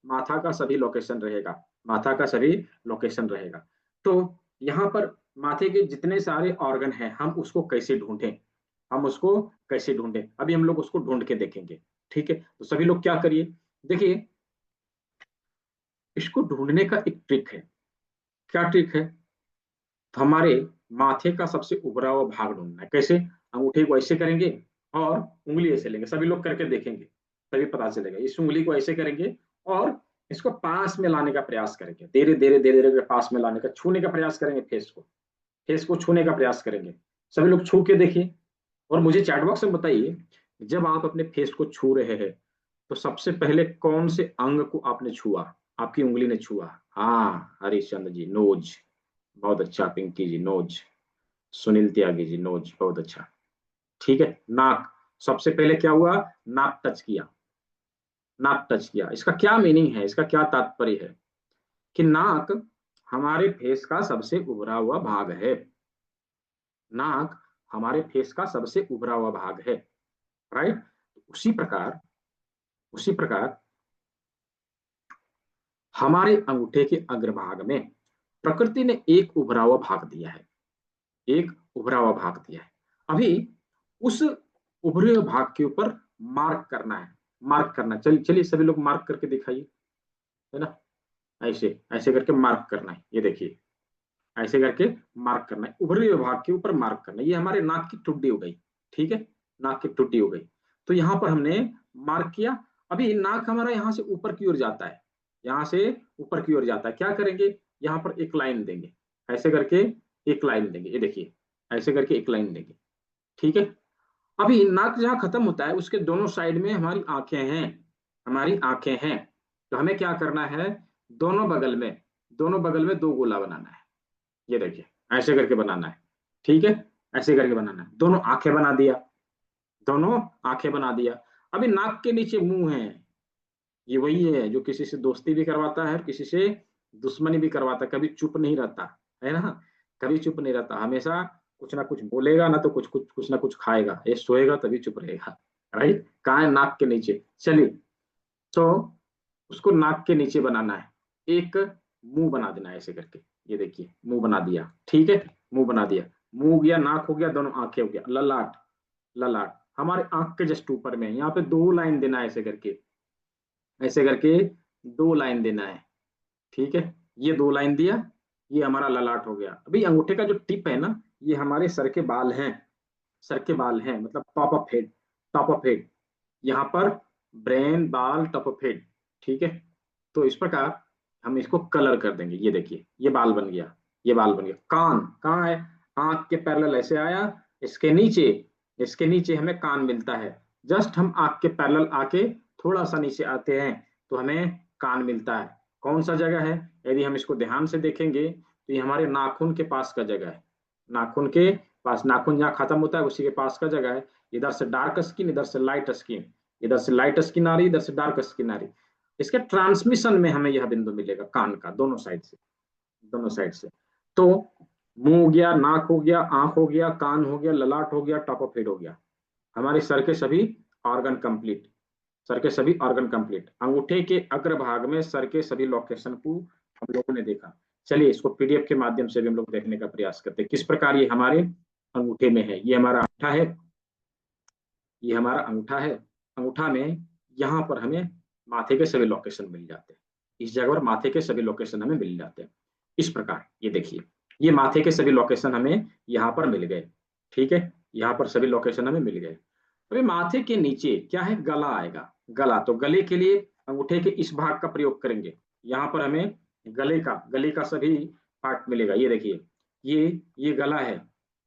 माथा का सभी लोकेशन रहेगा, माथा का सभी लोकेशन रहेगा। तो यहाँ पर माथे के जितने सारे ऑर्गन हैं हम उसको कैसे ढूंढें, हम उसको कैसे ढूंढें, अभी हम लोग उसको ढूंढ के देखेंगे। ठीक है, तो सभी लोग क्या करिए, देखिए इसको ढूंढने का एक ट्रिक है। क्या ट्रिक है, तो हमारे माथे का सबसे उभरा हुआ भाग ढूंढना है। कैसे, अंगूठे को ऐसे करेंगे और उंगली ऐसे लेंगे, सभी लोग करके देखेंगे तभी पता चलेगा। इस उंगली को ऐसे करेंगे और इसको पास में लाने का प्रयास करेंगे, धीरे धीरे धीरे धीरे पास में लाने का, छूने का प्रयास करेंगे, फेस को छूने का प्रयास करेंगे। सभी लोग छू के देखिए और मुझे चैट बॉक्स में बताइए, जब आप अपने फेस को छू रहे हैं तो सबसे पहले कौन से अंग को आपने छुआ, आपकी उंगली ने छुआ। हाँ हरिश्चंद्र जी नोज, बहुत अच्छा। पिंकी जी नोज, सुनील त्यागी जी नोज, बहुत अच्छा। ठीक है, नाक, सबसे पहले क्या हुआ, नाक टच किया, नाक टच किया। इसका क्या मीनिंग है, इसका क्या तात्पर्य है कि नाक हमारे फेस का सबसे उभरा हुआ भाग है, नाक हमारे फेस का सबसे उभरा हुआ भाग है, राइट। उसी प्रकार, उसी प्रकार हमारे अंगूठे के अग्रभाग में प्रकृति ने एक उभरा हुआ भाग दिया है, एक उभरा हुआ भाग दिया है। अभी उस उभरे हुए भाग के ऊपर मार्क करना है, मार्क करना, चलिए सभी लोग मार्क करके दिखाइए, है ना। ऐसे ऐसे करके मार्क करना है, ये देखिए ऐसे करके मार्क करना है, उभरे हुए भाग के ऊपर मार्क करना है। ये हमारे नाक की ठुड्डी हो गई, ठीक है, नाक की ठुड्डी हो गई। तो यहाँ पर हमने मार्क किया। अभी नाक हमारा यहाँ से ऊपर की ओर जाता है, यहाँ से ऊपर की ओर जाता है, क्या करेंगे, यहाँ पर एक लाइन देंगे, ऐसे करके एक लाइन देंगे, ये देखिए ऐसे करके एक लाइन देंगे, ठीक है। अभी नाक जहाँ खत्म होता है उसके दोनों साइड में हमारी आंखें हैं, हमारी आंखें हैं। तो हमें क्या करना है, दोनों बगल में, दोनों बगल में 2 गोला बनाना है, ये देखिए ऐसे करके बनाना है, ठीक है, ऐसे करके बनाना है। दोनों आंखें बना दिया, दोनों आंखें बना दिया। अभी नाक के नीचे मुंह है, ये वही है जो किसी से दोस्ती भी करवाता है और किसी से दुश्मनी भी करवाता है, कभी चुप नहीं रहता है ना, कभी चुप नहीं रहता, हमेशा कुछ ना कुछ बोलेगा ना, तो कुछ ना कुछ खाएगा, ये सोएगा तभी चुप रहेगा, राइट। कहाँ है, नाक के नीचे। चलिए, तो उसको नाक के नीचे बनाना है, एक मुंह बना देना है ऐसे करके, ये देखिए मुंह बना दिया, ठीक है, मुंह बना दिया, मुंह हो गया, नाक हो गया, दोनों आंखें हो गया, ललाट, ललाट हमारे आंख के जस्ट ऊपर में, यहाँ पे 2 लाइन देना है ऐसे करके, ऐसे करके 2 लाइन देना है, ठीक है। ये 2 लाइन दिया, ये हमारा ललाट हो गया। अभी अंगूठे का जो टिप है ना, ये हमारे सर के बाल हैं, सर के बाल हैं, मतलब top of head, top of head, यहाँ पर ब्रेन, बाल, टॉप ऑफ हेड, ठीक है। तो इस प्रकार हम इसको कलर कर देंगे, ये देखिए ये बाल बन गया, ये बाल बन गया। कान कहाँ है, आंख के पैरेलल ऐसे आया, इसके नीचे, इसके नीचे हमें कान मिलता है। जस्ट हम आंख के पैरेलल आके थोड़ा सा नीचे आते हैं तो हमें कान मिलता है। कौन सा जगह है, यदि हम इसको ध्यान से देखेंगे तो ये हमारे नाखून के पास का जगह है, नाखून के पास, नाखून जहाँ खत्म होता है उसी के पास का जगह है। इधर से डार्क स्किन, इधर से लाइट स्किन, इधर से लाइट स्किन आ रही, इधर से डार्क स्किन आ रही। इसके ट्रांसमिशन में हमें यह बिंदु मिलेगा कान का, दोनों साइड से, दोनों साइड से। तो मुंह हो गया, नाक हो गया, आंख हो गया, कान हो गया, ललाट हो गया, टॉप ऑफ हेड हो गया, हमारे सर के सभी ऑर्गन कंप्लीट, सर के सभी ऑर्गन कंप्लीट। अंगूठे के अग्रभाग में सर के सभी लोकेशन को हम लोगों ने देखा। चलिए इसको पीडीएफ के माध्यम से भी हम लोग देखने का प्रयास करते हैं किस प्रकार ये हमारे अंगूठे में है। ये हमारा अंगूठा है, ये हमारा अंगूठा है, अंगूठा में यहाँ पर हमें माथे के सभी लोकेशन मिल जाते हैं, इस जगह पर माथे के सभी लोकेशन हमें मिल जाते हैं। इस प्रकार ये देखिए, ये माथे के सभी लोकेशन हमें यहाँ पर मिल गए, ठीक है, यहाँ पर सभी लोकेशन हमें मिल गए। अभी माथे के नीचे क्या है, गला आएगा, गला। तो गले के लिए अंगूठे के इस भाग का प्रयोग करेंगे, यहाँ पर हमें गले का सभी पार्ट मिलेगा, ये देखिए ये गला है,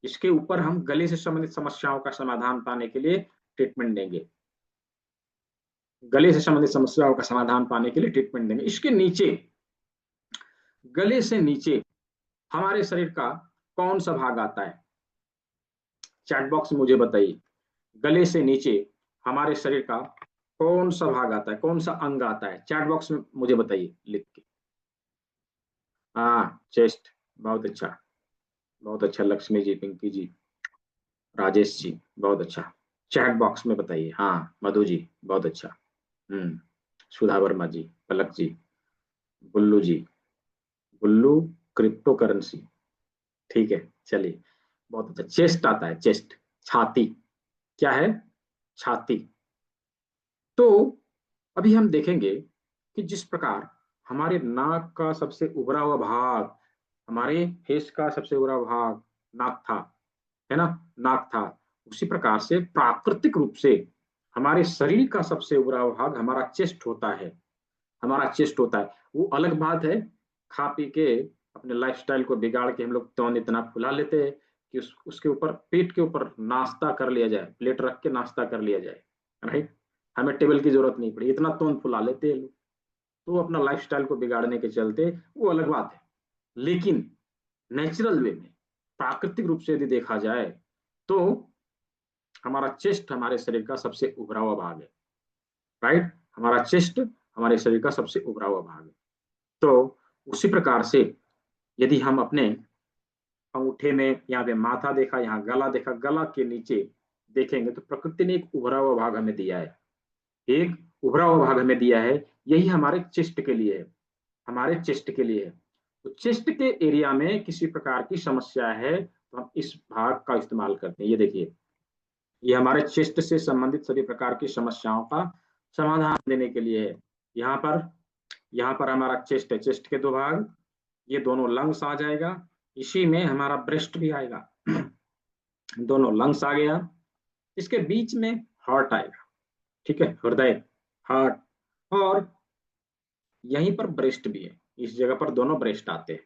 इसके ऊपर हम गले से संबंधित समस्याओं का समाधान पाने के लिए ट्रीटमेंट देंगे, गले से संबंधित समस्याओं का समाधान पाने के लिए ट्रीटमेंट देंगे। इसके नीचे, गले से नीचे हमारे शरीर का कौन सा भाग आता है? चैट बॉक्स में मुझे बताइए, गले से नीचे हमारे शरीर का कौन सा भाग आता है, कौन सा अंग आता है? चैट बॉक्स में मुझे बताइए लिख के। हाँ, चेस्ट, बहुत अच्छा, बहुत अच्छा। लक्ष्मी जी, पिंकी जी, राजेश जी, बहुत अच्छा। चैट बॉक्स में बताइए। हाँ, मधु जी, बहुत अच्छा। सुधा वर्मा जी, पलक जी, बुल्लू जी, बुल्लू क्रिप्टो करेंसी, ठीक है, चलिए, बहुत अच्छा। चेस्ट आता है, चेस्ट, छाती, क्या है? छाती। तो अभी हम देखेंगे कि जिस प्रकार हमारे नाक का सबसे उभरा हुआ भाग, हमारे फेस का सबसे उभरा हुआ भाग नाक था, है ना, नाक था, उसी प्रकार से प्राकृतिक रूप से हमारे शरीर का सबसे उभरा हुआ भाग हमारा चेस्ट होता है, हमारा चेस्ट होता है। वो अलग बात है, खा पी के अपने लाइफस्टाइल को बिगाड़ के हम लोग तो इतना फुला लेते हैं कि उसके ऊपर, पेट के ऊपर नाश्ता कर लिया जाए, प्लेट रख के नाश्ता कर लिया जाए, राइट, हमें टेबल की जरूरत नहीं पड़ी, इतना तोंद फुला लेते हैं लोग। तो अपना लाइफस्टाइल को बिगाड़ने के चलते वो अलग बात है। लेकिन नेचुरल वे में, प्राकृतिक रूप से यदि देखा जाए तो हमारा चेस्ट हमारे शरीर का सबसे उभरा हुआ भाग है, राइट, हमारा चेस्ट हमारे शरीर का सबसे उभरा हुआ भाग है। तो उसी प्रकार से यदि हम अपने अंगूठे में यहाँ पे माथा देखा, यहाँ गला देखा, गला के नीचे देखेंगे तो प्रकृति ने एक उभरा हुआ भाग हमें दिया है, एक उभरा हुआ भाग हमें दिया है। यही हमारे चेस्ट के लिए है, हमारे चेस्ट के लिए है। तो चेस्ट के एरिया में किसी प्रकार की समस्या है तो हम इस भाग का इस्तेमाल करते हैं। ये देखिए, ये हमारे चेस्ट से संबंधित सभी प्रकार की समस्याओं का समाधान देने के लिए है। यहाँ पर, यहाँ पर हमारा चेस्ट है, चेस्ट के दो भाग, ये दोनों लंग्स आ जाएगा, इसी में हमारा ब्रेस्ट भी आएगा, दोनों लंग्स आ गया, इसके बीच में हार्ट आएगा, ठीक है, हृदय, हार्ट, और यहीं पर ब्रेस्ट भी है, इस जगह पर दोनों ब्रेस्ट आते हैं,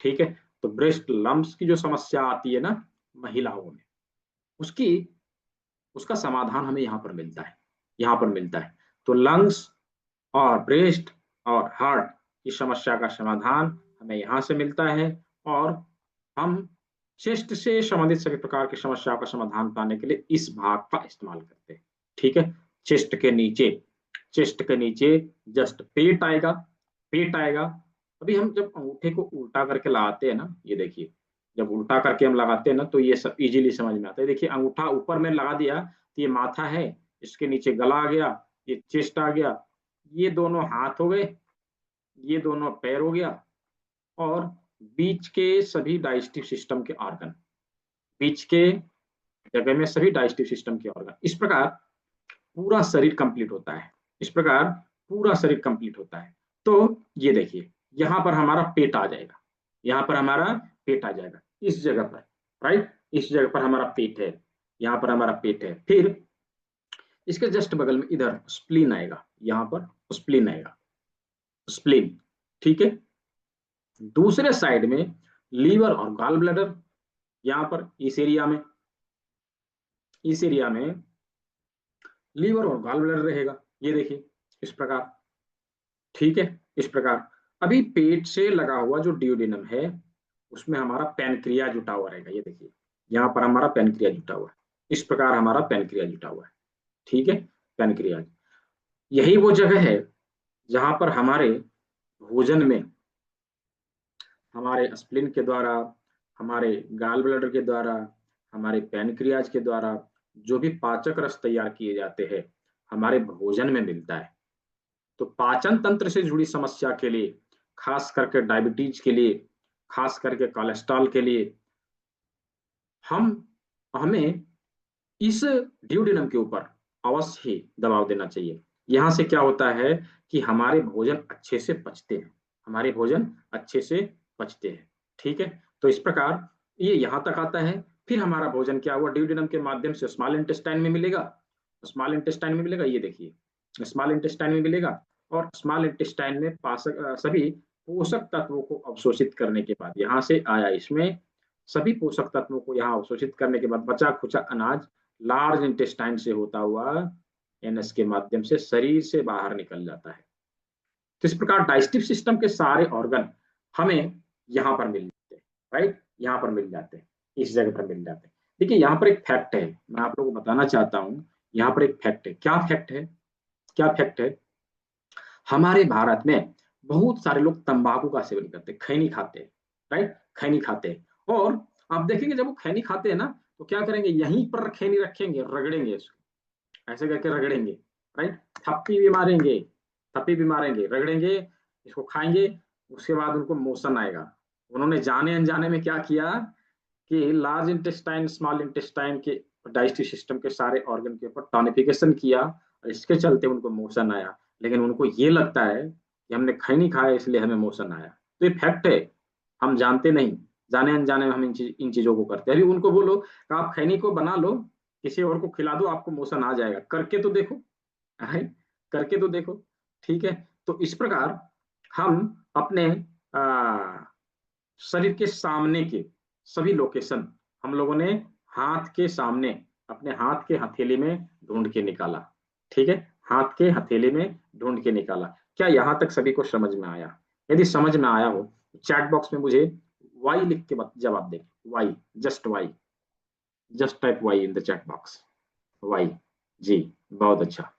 ठीक है। तो ब्रेस्ट लम्प्स की जो समस्या आती है ना महिलाओं में, उसकी, उसका समाधान हमें यहाँ पर मिलता है, यहाँ पर मिलता है। तो लंग्स और ब्रेस्ट और हार्ट की समस्या का समाधान हमें यहाँ से मिलता है, और हम चेस्ट से संबंधित सभी प्रकार की समस्याओं का समाधान पाने के लिए इस भाग का इस्तेमाल करते हैं, ठीक है। चेस्ट के नीचे, चेस्ट के नीचे जस्ट पेट आएगा, पेट आएगा। अभी हम जब अंगूठे को उल्टा करके लगाते हैं ना, ये देखिए, जब उल्टा करके हम लगाते हैं ना तो ये सब इजीली समझ में आता है। देखिए, अंगूठा ऊपर में लगा दिया तो ये माथा है, इसके नीचे गला आ गया, ये चेस्ट आ गया, ये दोनों हाथ हो गए, ये दोनों पैर हो गया, और बीच के सभी डाइजेस्टिव सिस्टम के ऑर्गन, बीच के जगह में सभी डाइजेस्टिव सिस्टम के ऑर्गन, इस प्रकार पूरा शरीर कंप्लीट होता है, इस प्रकार पूरा शरीर कंप्लीट होता है। तो ये देखिए, यहाँ पर हमारा पेट आ जाएगा, यहाँ पर हमारा पेट आ जाएगा, इस जगह पर, राइट, इस जगह पर हमारा पेट है, यहाँ पर हमारा पेट है। फिर इसके जस्ट बगल में इधर स्प्लीन आएगा, यहाँ पर स्प्लीन आएगा, स्प्लीन, ठीक है। दूसरे साइड में लीवर और गॉल ब्लैडर, यहाँ पर इस एरिया में लीवर और गॉल ब्लैडर रहेगा, ये देखिए, इस प्रकार, ठीक है, इस प्रकार। अभी पेट से लगा हुआ जो ड्यूडेनम है उसमें हमारा पैनक्रिया जुटा हुआ रहेगा, ये देखिए, यहाँ पर हमारा पैनक्रिया जुटा हुआ है, इस प्रकार हमारा पैनक्रिया जुटा हुआ है, ठीक है, पैनक्रिया। यही वो जगह है जहां पर हमारे भोजन में, हमारे स्प्लीन के द्वारा, हमारे गाल ब्लैडर के द्वारा, हमारे पैनक्रियाज के द्वारा जो भी पाचक रस तैयार किए जाते हैं हमारे भोजन में मिलता है। तो पाचन तंत्र से जुड़ी समस्या के लिए, खास करके डायबिटीज के लिए, खास करके कोलेस्ट्रॉल के लिए, हम हमें इस ड्यूडेनम के ऊपर अवश्य ही दबाव देना चाहिए। यहाँ से क्या होता है कि हमारे भोजन अच्छे से पचते हैं, हमारे भोजन अच्छे से पचते हैं, ठीक है। तो इस प्रकार ये यहाँ तक आता है। फिर हमारा भोजन क्या हुआ, ड्यूडेनम के माध्यम से स्मॉल इंटेस्टाइन में मिलेगा, स्मॉल इंटेस्टाइन में मिलेगा, ये देखिए स्मॉल इंटेस्टाइन में मिलेगा, और स्मॉल इंटेस्टाइन में पाचक सभी पोषक तत्वों को अवशोषित करने के बाद यहाँ से आया इसमें, सभी पोषक तत्वों को यहाँ अवशोषित करने के बाद बचा खुचा अनाज लार्ज इंटेस्टाइन से होता हुआ एनएस के माध्यम से शरीर से बाहर निकल जाता है। तो इस प्रकार डाइजेस्टिव सिस्टम के सारे ऑर्गन हमें यहाँ पर मिल जाते हैं, राइट, यहाँ पर मिल जाते हैं, इस जगह पर मिल जाते हैं। देखिए यहाँ पर एक फैक्ट है, मैं आप लोगों को बताना चाहता हूँ। यहाँ पर एक फैक्ट है, क्या फैक्ट है, क्या फैक्ट है? हमारे भारत में बहुत सारे लोग तंबाकू का सेवन करते हैं, खैनी खाते हैं, राइट, खैनी खाते हैं। और आप देखेंगे जब वो खैनी खाते हैं ना, तो क्या करेंगे, यहीं पर खैनी रखेंगे, रगड़ेंगे इसको, ऐसे करके रगड़ेंगे, राइट, थप्पी भी मारेंगे, थप्पी भी मारेंगे, रगड़ेंगे, इसको खाएंगे, उसके बाद उनको मोशन आएगा। उन्होंने जाने अनजाने में क्या किया कि लार्ज इंटेस्टाइन स्मॉल इंटेस्टाइन के डाइजेस्टिव सिस्टम के सारे ऑर्गन के ऊपर टॉनिफिकेशन किया, और इसके चलते उनको मोशन आया। लेकिन उनको ये लगता है कि हमने खैनी खाया इसलिए हमें मोशन आया। तो ये फैक्ट है, हम जानते नहीं, जाने अनजाने में हम इन चीजों को करते हैं। अभी उनको बोलो कि आप खैनी को बना लो, किसी और को खिला दो, आपको मोशन आ जाएगा, करके तो देखो, है, करके तो देखो, ठीक है। तो इस प्रकार हम अपने शरीर के सामने के सभी लोकेशन हम लोगों ने हाथ के सामने अपने हाथ के हथेली में ढूंढ के निकाला, ठीक है, हाथ के हथेली में ढूंढ के निकाला। क्या यहां तक सभी को समझ में आया? यदि समझ में आया हो चैट बॉक्स में मुझे वाई लिख के जवाब दें, Y, just Y, just type Y in the chat box, Y, जी, बहुत अच्छा,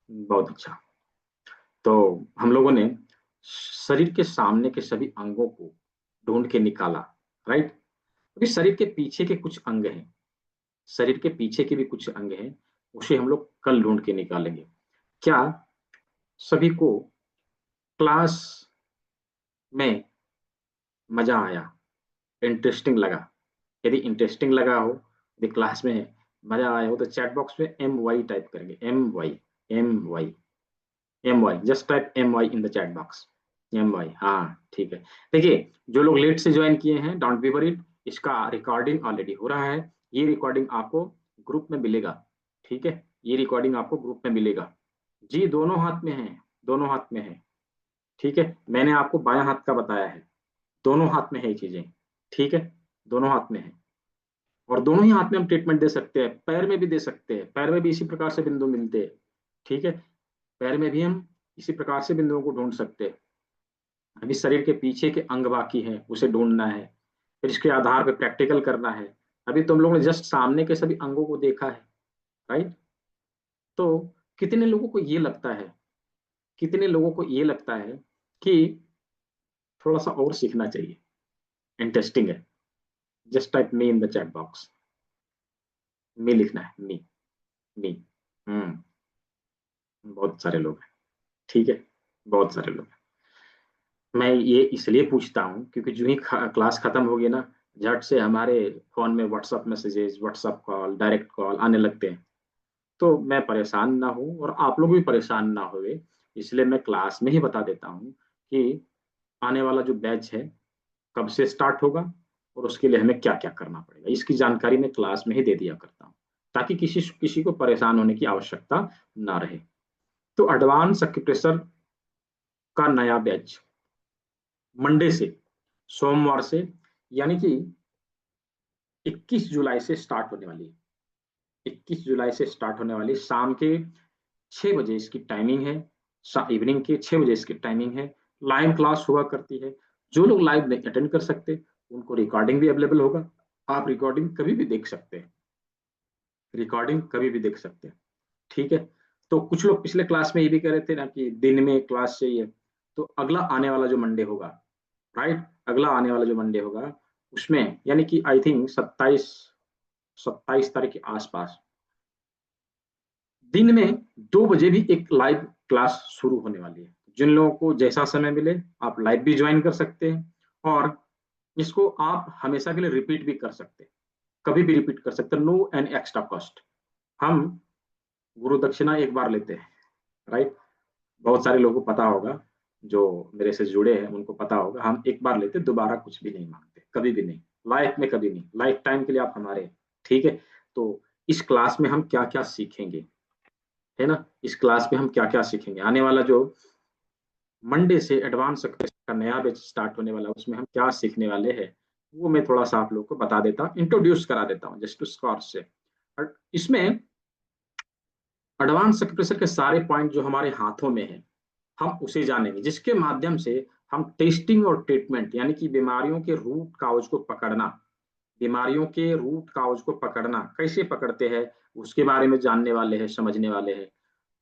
बहुत अच्छा। तो हम लोगों ने शरीर के सामने के सभी अंगों को ढूंढ के निकाला, राइट। अभी शरीर के पीछे के कुछ अंग हैं, शरीर के पीछे के भी कुछ अंग हैं, उसे हम लोग कल ढूंढ के निकालेंगे। क्या सभी को क्लास में मजा आया, इंटरेस्टिंग लगा? यदि इंटरेस्टिंग लगा हो, यदि क्लास में मजा आया हो, तो चैट बॉक्स में एम वाई टाइप करेंगे, M Y, M Y, M Y, just type M Y in the chat box, M Y, हाँ ठीक है। देखिए जो लोग लेट से ज्वाइन किए हैं, डोंट बी वरीड, इसका रिकॉर्डिंग ऑलरेडी हो रहा है, ये रिकॉर्डिंग आपको ग्रुप में मिलेगा, ठीक है, ये रिकॉर्डिंग आपको ग्रुप में मिलेगा। जी दोनों हाथ में है, दोनों हाथ में है, ठीक है, मैंने आपको बायां हाथ का बताया है, दोनों हाथ में है ये चीजें, ठीक है, दोनों हाथ में है। और दोनों ही हाथ में हम ट्रीटमेंट दे सकते हैं, पैर में भी दे सकते हैं, पैर में भी इसी प्रकार से बिंदु मिलते हैं, ठीक है, पैर में भी हम इसी प्रकार से बिंदुओं को ढूंढ सकते हैं। अभी शरीर के पीछे के अंग बाकी है, उसे ढूंढना है, फिर इसके आधार पर प्रैक्टिकल करना है। अभी तुम लोगों ने जस्ट सामने के सभी अंगों को देखा है, राइट। तो कितने लोगों को ये लगता है, कितने लोगों को ये लगता है कि थोड़ा सा और सीखना चाहिए, इंटरेस्टिंग है? Just type me in the chat box, me लिखना है, मी, मी, बहुत सारे लोग हैं, ठीक है, बहुत सारे लोग हैं। मैं ये इसलिए पूछता हूँ क्योंकि जो ही क्लास खत्म होगी ना, झट से हमारे फोन में WhatsApp messages, WhatsApp call, direct call आने लगते हैं। तो मैं परेशान ना हूँ और आप लोग भी परेशान ना होवे, इसलिए मैं क्लास में ही बता देता हूँ कि आने वाला जो बैच है कब से स्टार्ट होगा और उसके लिए हमें क्या क्या करना पड़ेगा, इसकी जानकारी मैं क्लास में ही दे दिया करता हूँ, ताकि किसी किसी को परेशान होने की आवश्यकता ना रहे। तो एडवांस एक्यूप्रेशर का नया बैच मंडे से, सोमवार से, यानी कि 21 जुलाई से स्टार्ट होने वाली है, 21 जुलाई से स्टार्ट होने वाली, शाम के 6 बजे इसकी टाइमिंग है, इवनिंग के 6 बजे इसकी टाइमिंग है। लाइव क्लास हुआ करती है, जो लोग लाइव नहीं अटेंड कर सकते उनको रिकॉर्डिंग भी अवेलेबल होगा, आप रिकॉर्डिंग कभी भी देख सकते हैं, रिकॉर्डिंग कभी भी देख सकते हैं, ठीक है। तो कुछ लोग पिछले क्लास में ये भी कह रहे थे ना कि दिन में क्लास चाहिए, तो अगला आने वाला जो मंडे होगा, राइट, अगला आने वाला जो मंडे होगा उसमें, यानी कि आई थिंक 27 तारीख के आसपास दिन में 2 बजे भी एक लाइव क्लास शुरू होने वाली है। जिन लोगों को जैसा समय मिले आप लाइव भी ज्वाइन कर सकते हैं, और इसको आप हमेशा के लिए रिपीट भी कर सकते हैं, कभी भी रिपीट कर सकते हैं, नो एंड एक्स्ट्रा कॉस्ट। हम गुरु दक्षिणा एक बार लेते हैं, राइट, बहुत सारे लोगों को पता होगा, जो मेरे से जुड़े हैं उनको पता होगा, हम एक बार लेते, दोबारा कुछ भी नहीं मांगते, कभी भी नहीं, लाइफ में कभी नहीं, लाइफ टाइम के लिए आप हमारे, ठीक है। तो इस क्लास में हम क्या क्या सीखेंगे, है ना, इस क्लास में हम क्या क्या सीखेंगे, आने वाला जो मंडे से एडवांस का नया बैच स्टार्ट होने वाला है उसमें हम क्या सीखने वाले हैं, वो मैं थोड़ा सा आप लोगों को बता देता हूँ, इंट्रोड्यूस करा देता हूँ जस्ट स्कॉर से। और इसमें एडवांस एक्यूप्रेशर के सारे पॉइंट जो हमारे हाथों में है, हम उसे जानेंगे, जिसके माध्यम से हम टेस्टिंग और ट्रीटमेंट यानी कि बीमारियों के रूट काउज को पकड़ना, बीमारियों के रूट काउज को पकड़ना कैसे पकड़ते हैं उसके बारे में जानने वाले हैं, समझने वाले हैं।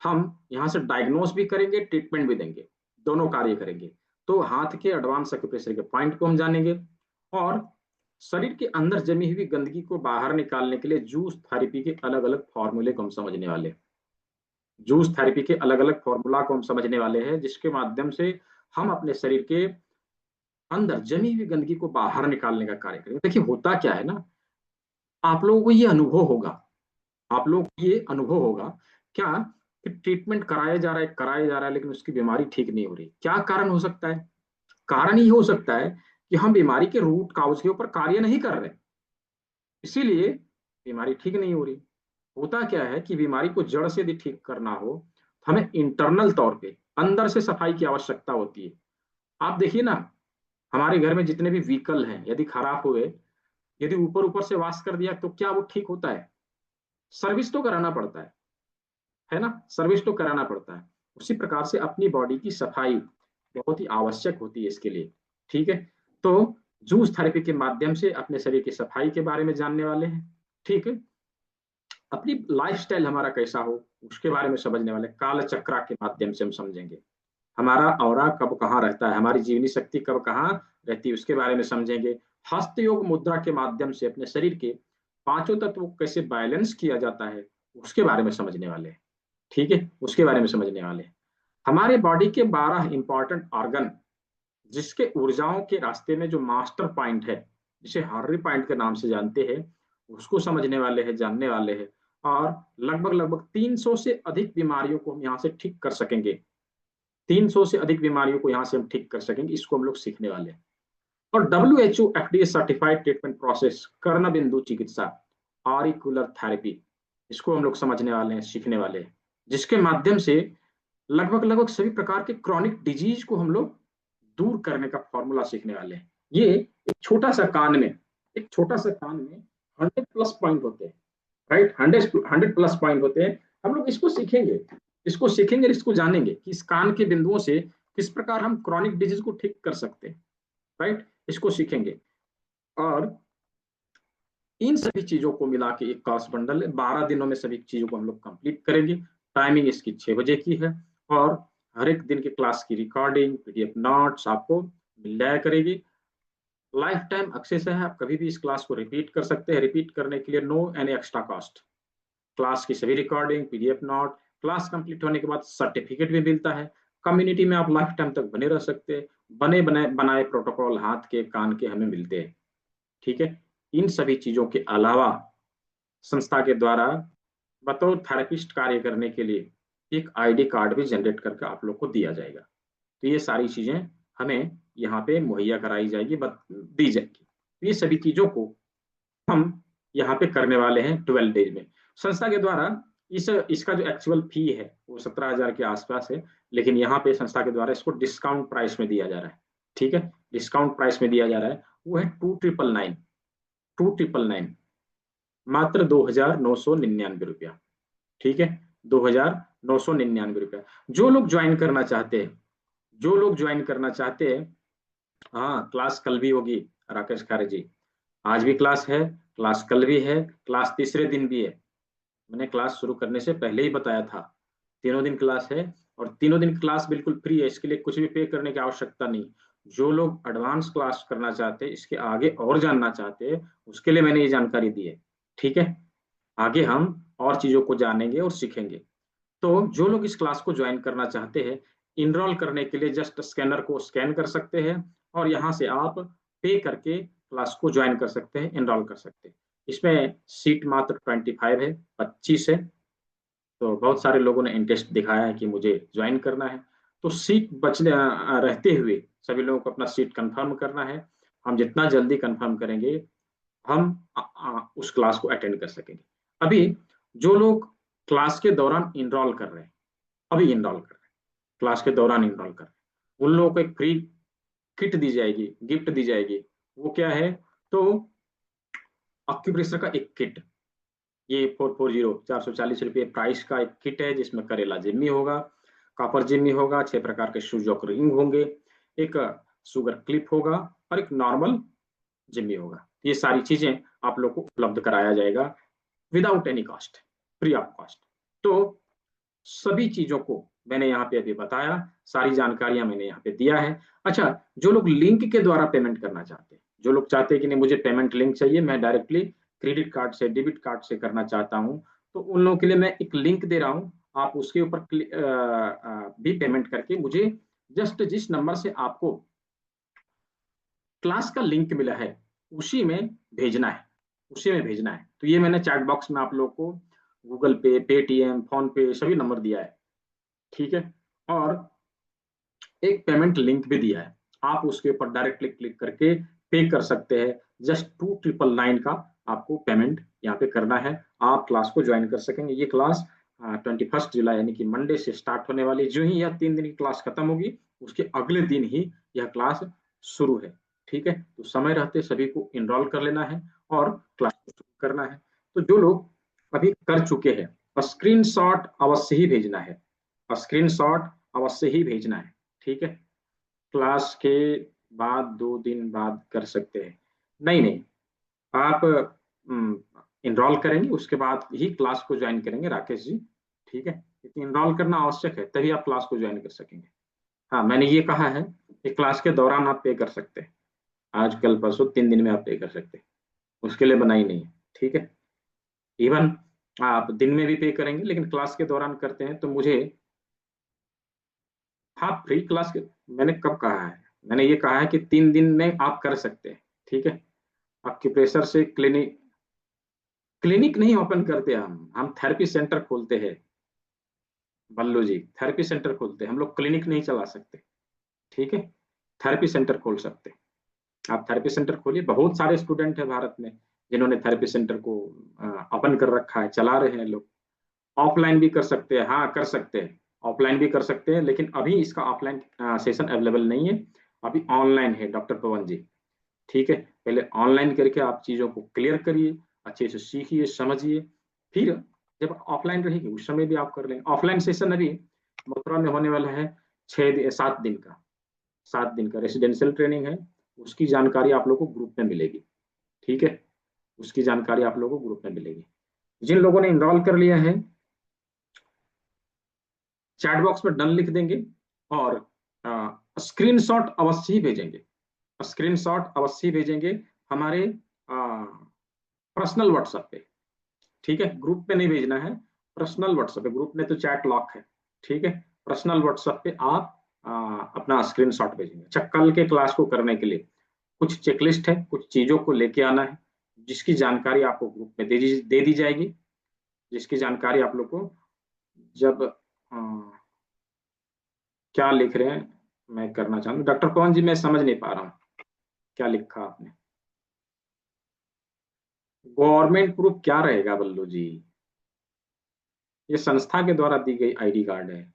हम यहाँ से डायग्नोस भी करेंगे, ट्रीटमेंट भी देंगे, दोनों कार्य करेंगे। तो हाथ के एडवांस एक्यूप्रेशर के पॉइंट को हम जानेंगे, और शरीर के अंदर जमी हुई गंदगी को बाहर निकालने के लिए जूस थेरेपी के अलग अलग फॉर्मूले को हम समझने वाले हैं। जूस थेरेपी के अलग अलग फॉर्मूला को हम समझने वाले हैं, जिसके माध्यम से हम अपने शरीर के अंदर जमी हुई गंदगी को बाहर निकालने का कार्य करेंगे। देखिए होता क्या है ना, आप लोगों को ये अनुभव होगा, आप लोगों को ये अनुभव होगा क्या, कि ट्रीटमेंट कराया जा रहा है, कराया जा रहा है, लेकिन उसकी बीमारी ठीक नहीं हो रही। क्या कारण हो सकता है? कारण ये हो सकता है कि हम बीमारी के रूट काउज के ऊपर कार्य नहीं कर रहे, इसीलिए बीमारी ठीक नहीं हो रही। होता क्या है कि बीमारी को जड़ से यदि ठीक करना हो तो हमें इंटरनल तौर पे अंदर से सफाई की आवश्यकता होती है। आप देखिए ना, हमारे घर में जितने भी व्हीकल हैं यदि खराब हुए, यदि ऊपर ऊपर से वॉश कर दिया तो क्या वो ठीक होता है? सर्विस तो कराना पड़ता है ना, सर्विस तो कराना पड़ता है। उसी प्रकार से अपनी बॉडी की सफाई बहुत ही आवश्यक होती है इसके लिए। ठीक है, तो जूस थेरेपी के माध्यम से अपने शरीर की सफाई के बारे में जानने वाले हैं। ठीक है, अपनी लाइफस्टाइल हमारा कैसा हो उसके बारे में समझने वाले, काल चक्रा के माध्यम से हम समझेंगे। हमारा ऑरा कब कहाँ रहता है, हमारी जीवनी शक्ति कब कहाँ रहती है उसके बारे में समझेंगे। हस्त योग मुद्रा के माध्यम से अपने शरीर के पांचों तत्वों को कैसे बैलेंस किया जाता है उसके बारे में समझने वाले हैं। ठीक है, उसके बारे में समझने वाले हैं। हमारे बॉडी के 12 इंपॉर्टेंट ऑर्गन, जिसके ऊर्जाओं के रास्ते में जो मास्टर पॉइंट है, जिसे हार्री पॉइंट के नाम से जानते हैं, उसको समझने वाले हैं, जानने वाले हैं। और लगभग लगभग 300 से अधिक बीमारियों को हम यहाँ से ठीक कर सकेंगे। 300 से अधिक बीमारियों को यहाँ से हम ठीक कर सकेंगे, इसको हम लोग सीखने वाले हैं। और WHO FDA certified treatment process कर्ण बिंदु चिकित्सा, ऑरिकुलर थेरेपी, इसको हम लोग समझने वाले हैं, सीखने वाले हैं, जिसके माध्यम से लगभग लगभग सभी प्रकार के क्रॉनिक डिजीज को हम लोग दूर करने का फॉर्मूला सीखने वाले हैं। ये एक छोटा सा कान में, एक छोटा सा कान में 100+ पॉइंट होते हैं, राइट, 100+ पॉइंट होते हैं। हम लोग इसको सीखेंगे, इसको सीखेंगे, इसको जानेंगे कि इस कान के बिंदुओं से किस प्रकार हम क्रॉनिक डिजीज को ठीक कर सकते हैं, राइट, इसको सीखेंगे। और इन सभी चीजों को मिला के एक क्लास बंडल है, 12 दिनों में सभी चीजों को हम लोग कंप्लीट करेंगे। टाइमिंग इसकी 6 बजे की है, और हर एक दिन की क्लास की रिकॉर्डिंग, PDF नोट्स आपको मिल जाया करेगी। लाइफ टाइम एक्सेस है, आप कभी भी इस क्लास को रिपीट कर सकते हैं। रिपीट करने के लिए no any extra cost. Class की सभी recording, PDF note, class complete होने के बाद सर्टिफिकेट भी मिलता है। कम्युनिटी में आप लाइफ टाइम तक बने रह सकते हैं। बने बनाए बनाए प्रोटोकॉल हाथ के, कान के हमें मिलते हैं। ठीक है, इन सभी चीजों के अलावा संस्था के द्वारा बतौर थेरेपिस्ट कार्य करने के लिए एक ID कार्ड भी जनरेट करके आप लोग को दिया जाएगा। तो ये सारी चीजें हमें यहाँ पे मुहैया कराई जाएगी, दी जाएगी। तो ये सभी चीजों को हम यहाँ पे करने वाले हैं 12 डेज में। संस्था के द्वारा इसका जो एक्चुअल फी है वो 17,000 के आसपास है, लेकिन यहाँ पे संस्था के द्वारा इसको डिस्काउंट प्राइस में दिया जा रहा है। ठीक है, डिस्काउंट प्राइस में दिया जा रहा है, वो है 2,999, मात्र 2,999 रुपया। ठीक है, 2,999 रुपया। जो लोग ज्वाइन करना चाहते हैं, जो लोग ज्वाइन करना चाहते हैं, हाँ, क्लास कल भी होगी राकेश खारे जी। आज भी क्लास है, क्लास कल भी है, क्लास तीसरे दिन भी है। मैंने क्लास शुरू करने से पहले ही बताया था, तीनों दिन क्लास है, और तीनों दिन क्लास बिल्कुल फ्री है, इसके लिए कुछ भी पे करने की आवश्यकता नहीं। जो लोग एडवांस क्लास करना चाहते हैं, इसके आगे और जानना चाहते हैं, उसके लिए मैंने ये जानकारी दी है। ठीक है, आगे हम और चीजों को जानेंगे और सीखेंगे। तो जो लोग इस क्लास को ज्वाइन करना चाहते हैं, इनरोल करने के लिए जस्ट स्कैनर को स्कैन कर सकते हैं, और यहाँ से आप पे करके क्लास को ज्वाइन कर सकते हैं, इनरोल कर सकते हैं। इसमें सीट मात्र 25 है, 25 है। तो बहुत सारे लोगों ने इंटरेस्ट दिखाया है कि मुझे ज्वाइन करना है। तो सीट बचने रहते हुए सभी लोगों को अपना सीट कंफर्म करना है। हम जितना जल्दी कंफर्म करेंगे, हम उस क्लास को अटेंड कर सकेंगे। अभी जो लोग क्लास के दौरान इनरोल कर रहे हैं, अभी इनरोल कर रहे हैं, क्लास के दौरान इनरोल कर रहे हैं, उन लोगों को एक फ्री किट दी जाएगी, गिफ्ट दी जाएगी। वो क्या है? तो ऑक्यूप्रेशर का एक किट, ये 440 440 रुपये प्राइस का एक किट है, जिसमें करेला जिम्मी होगा, कॉपर जिम्मी होगा, 6 प्रकार के सुजोक रिंग होंगे, एक शुगर क्लिप होगा और एक नॉर्मल जिम्मी होगा। ये सारी चीजें आप लोग को उपलब्ध कराया जाएगा without any cost, free of cost. तो सभी चीजों को मैंने यहाँ पे अभी बताया, सारी जानकारियां मैंने यहाँ पे दिया है। अच्छा, जो लोग लिंक के द्वारा पेमेंट करना चाहते हैं, जो लोग चाहते हैं कि नहीं मुझे पेमेंट लिंक चाहिए, मैं डायरेक्टली क्रेडिट कार्ड से डेबिट कार्ड से करना चाहता हूँ, तो उन लोगों के लिए मैं एक लिंक दे रहा हूँ। आप उसके ऊपर भी पेमेंट करके मुझे जस्ट जिस नंबर से आपको क्लास का लिंक मिला है उसी में भेजना है, उसी में भेजना है। तो ये मैंने चैट बॉक्स में आप लोग को गूगल पे, पेटीएम, फोन पे सभी नंबर दिया है, ठीक है। और एक पेमेंट लिंक भी दिया है, आप उसके ऊपर डायरेक्टली क्लिक करके पे कर सकते हैं। जस्ट 2999 का आपको पेमेंट यहाँ पे करना है, आप क्लास को ज्वाइन कर सकेंगे। ये क्लास 21 जुलाई यानी कि मंडे से स्टार्ट होने वाली। जो ही यह 3 दिन की क्लास खत्म होगी उसके अगले दिन ही यह क्लास शुरू है, ठीक है। तो समय रहते सभी को इनरोल कर लेना है और क्लास को शुरू करना है। तो जो लोग अभी कर चुके हैं, स्क्रीनशॉट अवश्य ही भेजना है, स्क्रीनशॉट अवश्य ही भेजना है, ठीक है। क्लास के बाद 2 दिन बाद कर सकते हैं, नहीं नहीं, आप इनरोल करेंगे उसके बाद ही क्लास को ज्वाइन करेंगे राकेश जी, ठीक है। क्योंकि इनरोल करना आवश्यक है, तभी आप क्लास को ज्वाइन कर सकेंगे। हाँ, मैंने ये कहा है कि क्लास के दौरान आप पे कर सकते हैं, आज कल परसों 3 दिन में आप पे कर सकते हैं, उसके लिए बनाई नहीं है, ठीक है। इवन आप दिन में भी पे करेंगे, लेकिन क्लास के दौरान करते हैं तो मुझे, हाँ फ्री क्लास के, मैंने कब कहा है, मैंने ये कहा है कि 3 दिन में आप कर सकते हैं, ठीक है। आपके प्रेशर से क्लिनिक, क्लिनिक नहीं ओपन करते, हम थेरेपी सेंटर खोलते हैं बल्लू जी, थेरेपी सेंटर खोलते हैं हम लोग, क्लिनिक नहीं चला सकते, ठीक है। थेरेपी सेंटर खोल सकते हैं, आप थेरेपी सेंटर खोलिए। बहुत सारे स्टूडेंट हैं भारत में जिन्होंने थेरेपी सेंटर को ओपन कर रखा है, चला रहे हैं लोग। ऑफलाइन भी कर सकते हैं, हाँ कर सकते हैं, ऑफलाइन भी कर सकते हैं, लेकिन अभी इसका ऑफलाइन सेशन अवेलेबल नहीं है, अभी ऑनलाइन है डॉक्टर पवन जी, ठीक है। पहले ऑनलाइन करके आप चीज़ों को क्लियर करिए, अच्छे से सीखिए, समझिए, फिर जब ऑफलाइन रहेगी उस समय भी आप कर लेंगे। ऑफलाइन सेशन अभी मथुरा में होने वाला है 7 दिन का, 7 दिन का रेसिडेंशियल ट्रेनिंग है, उसकी जानकारी आप लोगों को ग्रुप में मिलेगी, ठीक है। उसकी जानकारी आप लोगों को ग्रुप में मिलेगी। जिन लोगों ने इनरोल कर लिया है चैट बॉक्स में डन लिख देंगे और स्क्रीनशॉट अवश्य ही भेजेंगे, स्क्रीनशॉट अवश्य ही भेजेंगे हमारे पर्सनल व्हाट्सएप पे, ठीक है। ग्रुप पे नहीं भेजना है, पर्सनल व्हाट्सएप पे, ग्रुप में तो चैट लॉक है, ठीक है। पर्सनल व्हाट्सएप पे आप अपना स्क्रीनशॉट भेजेंगे। अच्छा, कल के क्लास को करने के लिए कुछ चेकलिस्ट है, कुछ चीजों को लेके आना है, जिसकी जानकारी आपको ग्रुप में दे दी जाएगी, जिसकी जानकारी आप लोग को जब क्या लिख रहे हैं मैं करना चाहूँ डॉक्टर पवन जी, मैं समझ नहीं पा रहा हूँ क्या लिखा आपने। गवर्नमेंट प्रूफ क्या रहेगा बल्लू जी, ये संस्था के द्वारा दी गई आईडी कार्ड है।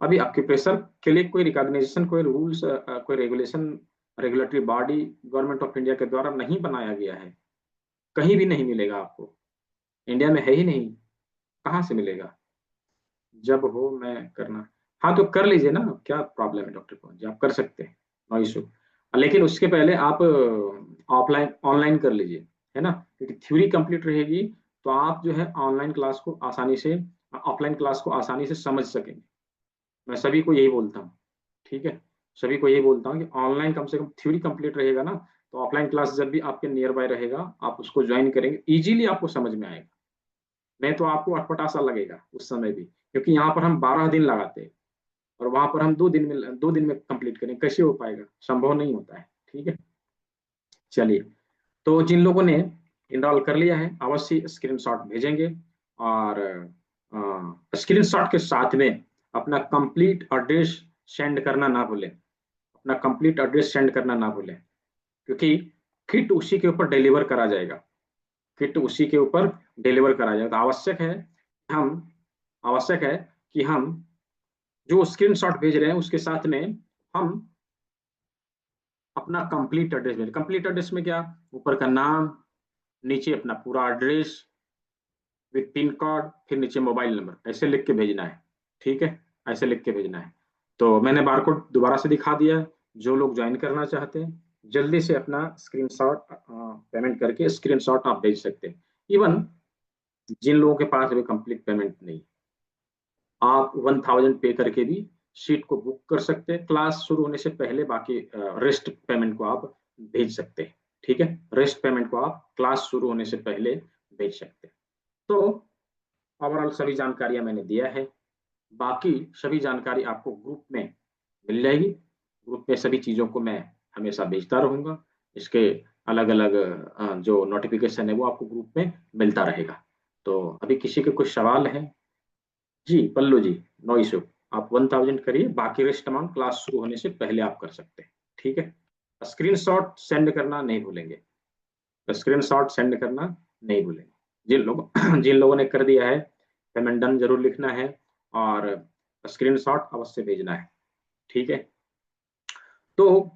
अभी ऑक्यूपेशन के लिए कोई रिकॉग्निशन, कोई रूल्स, कोई regulation, regulatory body government of India के द्वारा नहीं बनाया गया है, कहीं भी नहीं मिलेगा आपको, इंडिया में है ही नहीं, कहाँ से मिलेगा। जब हो मैं करना, हाँ तो कर लीजिए ना, क्या प्रॉब्लम है डॉक्टर पवन जी, आप कर सकते हैं, नो इशू। लेकिन उसके पहले आप ऑफलाइन ऑनलाइन कर लीजिए, है ना, क्योंकि थ्योरी कंप्लीट रहेगी तो आप जो है ऑनलाइन क्लास को आसानी से, ऑफलाइन क्लास को आसानी से समझ सकेंगे। मैं सभी को यही बोलता हूँ, ठीक है, सभी को यही बोलता हूँ कि ऑनलाइन कम से कम थ्योरी कंप्लीट रहेगा ना, तो ऑफलाइन क्लास जब भी आपके नियर बाय रहेगा आप उसको ज्वाइन करेंगे, इजीली आपको समझ में आएगा। नहीं तो आपको अटपटा सा लगेगा उस समय भी, क्योंकि यहाँ पर हम 12 दिन लगाते हैं और वहां पर हम 2 दिन में कंप्लीट करें, कैसे हो पाएगा, संभव नहीं होता है, ठीक है। चलिए, तो जिन लोगों ने इनरोल कर लिया है अवश्य स्क्रीनशॉट भेजेंगे, और स्क्रीनशॉट के साथ में अपना कंप्लीट एड्रेस सेंड करना ना भूलें, अपना कंप्लीट एड्रेस सेंड करना ना भूलें, क्योंकि किट उसी के ऊपर डिलीवर करा जाएगा, किट उसी के ऊपर डिलीवर करा जाएगा। तो हम आवश्यक है कि हम जो स्क्रीनशॉट भेज रहे हैं उसके साथ में हम अपना कंप्लीट एड्रेस भेज। कंप्लीट एड्रेस में क्या, ऊपर का नाम, नीचे अपना पूरा एड्रेस विद पिन कोड, फिर नीचे मोबाइल नंबर, ऐसे लिख के भेजना है। ठीक है, ऐसे लिख के भेजना है। तो मैंने बारकोड दोबारा से दिखा दिया है। जो लोग ज्वाइन करना चाहते हैं जल्दी से अपना स्क्रीनशॉट पेमेंट करके स्क्रीनशॉट आप भेज सकते हैं। इवन जिन लोगों के पास अभी कंप्लीट पेमेंट नहीं, आप 1000 पे करके भी सीट को बुक कर सकते हैं क्लास शुरू होने से पहले। बाकी रेस्ट पेमेंट को आप भेज सकते हैं। ठीक है, रेस्ट पेमेंट को आप क्लास शुरू होने से पहले भेज सकते हैं। तो ओवरऑल सभी जानकारियां मैंने दिया है। बाकी सभी जानकारी आपको ग्रुप में मिल जाएगी। ग्रुप में सभी चीज़ों को मैं हमेशा भेजता रहूंगा। इसके अलग अलग जो नोटिफिकेशन है वो आपको ग्रुप में मिलता रहेगा। तो अभी किसी के कुछ सवाल है? जी पल्लू जी, नो इशू। आप 1000 करिए, बाकी रेस्ट अमाउंट क्लास शुरू होने से पहले आप कर सकते हैं। ठीक है, स्क्रीनशॉट सेंड करना नहीं भूलेंगे। स्क्रीनशॉट सेंड करना नहीं भूलेंगे। जिन लोगों ने कर दिया है पेमेंट डन जरूर लिखना है, और स्क्रीनशॉट अवश्य भेजना है। ठीक है, तो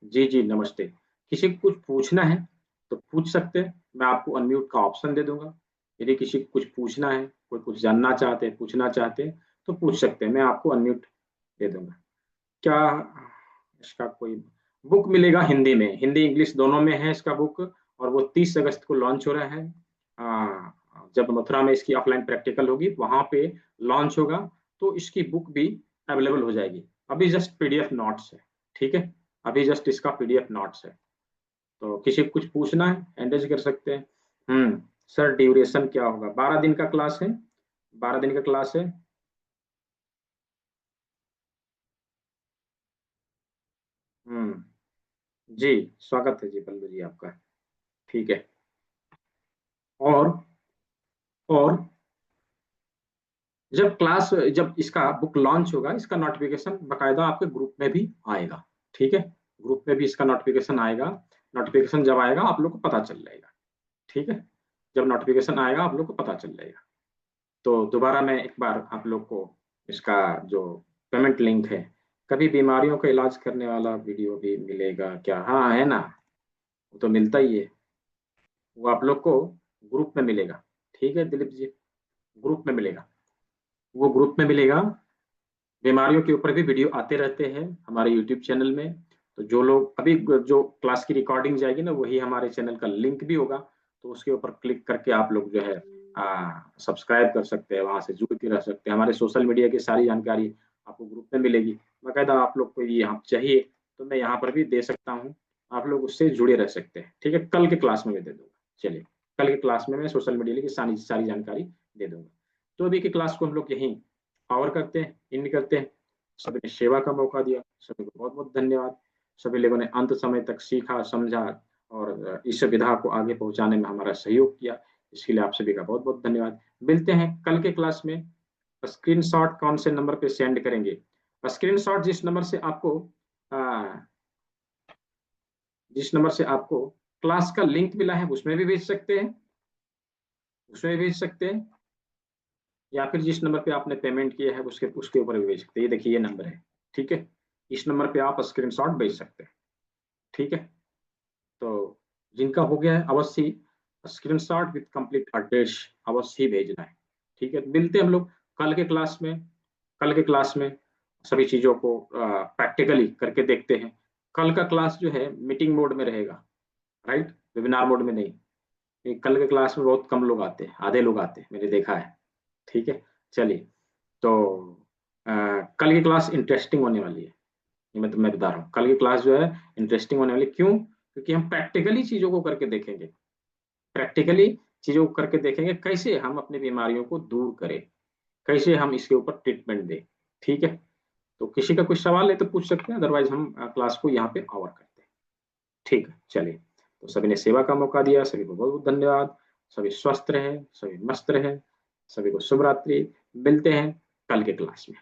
जी जी नमस्ते। किसी को कुछ पूछना है तो पूछ सकते हैं, मैं आपको अनम्यूट का ऑप्शन दे दूंगा। यदि किसी को कुछ पूछना है, कोई कुछ जानना चाहते हैं, पूछना चाहते हैं तो पूछ सकते हैं, मैं आपको अनम्यूट दे दूंगा। क्या इसका कोई बुक मिलेगा? हिंदी में, हिंदी इंग्लिश दोनों में है इसका बुक, और वो 30 अगस्त को लॉन्च हो रहा है। जब मथुरा में इसकी ऑफलाइन प्रैक्टिकल होगी वहां पे लॉन्च होगा, तो इसकी बुक भी अवेलेबल हो जाएगी। अभी जस्ट पीडीएफ नोट्स है। ठीक है, अभी जस्ट इसका पीडीएफ नोट्स है। तो किसी को कुछ पूछना है एंगेज कर सकते हैं। सर ड्यूरेशन क्या होगा? 12 दिन का क्लास है, 12 दिन का क्लास है। हम्म, जी स्वागत है जी पल्लू जी आपका। ठीक है, और और जब इसका बुक लॉन्च होगा, इसका नोटिफिकेशन बकायदा आपके ग्रुप में भी आएगा। ठीक है, ग्रुप में भी इसका नोटिफिकेशन आएगा। नोटिफिकेशन जब आएगा आप लोग को पता चल जाएगा। ठीक है, जब नोटिफिकेशन आएगा आप लोग को पता चल जाएगा। तो दोबारा मैं एक बार आप लोग को इसका जो पेमेंट लिंक है, कभी बीमारियों का इलाज करने वाला वीडियो भी मिलेगा क्या? हाँ है ना, वो तो मिलता ही है। वो आप लोग को ग्रुप में मिलेगा। ठीक है दिलीप जी, ग्रुप में मिलेगा, वो ग्रुप में मिलेगा। बीमारियों के ऊपर भी वीडियो आते रहते हैं हमारे यूट्यूब चैनल में। तो जो लोग अभी जो क्लास की रिकॉर्डिंग जाएगी ना, वही हमारे चैनल का लिंक भी होगा। तो उसके ऊपर क्लिक करके आप लोग जो है सब्सक्राइब कर सकते हैं, वहां से जुड़ के रह सकते हैं। हमारे सोशल मीडिया की सारी जानकारी आपको ग्रुप में मिलेगी। बाकायदा आप लोग को ये यहाँ चाहिए तो मैं यहाँ पर भी दे सकता हूँ, आप लोग उससे जुड़े रह सकते हैं। ठीक है, कल के क्लास में मैं दे दूंगा। चलिए, कल के क्लास में मैं सोशल मीडिया की सारी सारी जानकारी दे दूंगा। तो अभी की क्लास को हम लोग यहीं पावर करते हैं, इन करते हैं। सभी ने सेवा का मौका दिया, सभी को बहुत बहुत धन्यवाद। सभी लोगों ने अंत समय तक सीखा, समझा, और इस विधा को आगे पहुंचाने में हमारा सहयोग किया। इसके लिए आप सभी का बहुत बहुत धन्यवाद। मिलते हैं कल के क्लास में। स्क्रीनशॉट कौन से नंबर पे सेंड करेंगे? स्क्रीनशॉट जिस नंबर से आपको क्लास का लिंक मिला है उसमें भी भेज सकते हैं, उसमें भी भेज सकते हैं, या फिर जिस नंबर पे आपने पेमेंट किया है उसके उसके ऊपर भी भेज सकते हैं। ये देखिए, ये नंबर है। ठीक है, इस नंबर पे आप स्क्रीनशॉट भेज सकते हैं। ठीक है, तो जिनका हो गया है अवश्य स्क्रीनशॉट विद कंप्लीट एड्रेस अवश्य ही भेजना है। ठीक है, मिलते हैं हम लोग कल के क्लास में। कल के क्लास में सभी चीजों को प्रैक्टिकली करके देखते हैं। कल का क्लास जो है मीटिंग मोड में रहेगा, राइट, वेबिनार मोड में नहीं। कल के क्लास में बहुत कम लोग आते हैं, आधे लोग आते हैं, मैंने देखा है। ठीक है, चलिए। तो कल की क्लास इंटरेस्टिंग होने वाली है। ये मैं बता रहा हूँ, कल की क्लास जो है इंटरेस्टिंग होने वाली। क्यों? क्योंकि हम प्रैक्टिकली चीजों को करके देखेंगे। प्रैक्टिकली चीजों को करके देखेंगे कैसे हम अपनी बीमारियों को दूर करें, कैसे हम इसके ऊपर ट्रीटमेंट दें। ठीक है, तो किसी का कुछ सवाल है तो पूछ सकते हैं, अदरवाइज हम क्लास को यहाँ पे ओवर करते हैं। ठीक है, चलिए। तो सभी ने सेवा का मौका दिया, सभी को बहुत बहुत धन्यवाद। सभी स्वस्थ रहे, सभी मस्त रहे, सभी को शुभ रात्रि। मिलते हैं कल के क्लास में।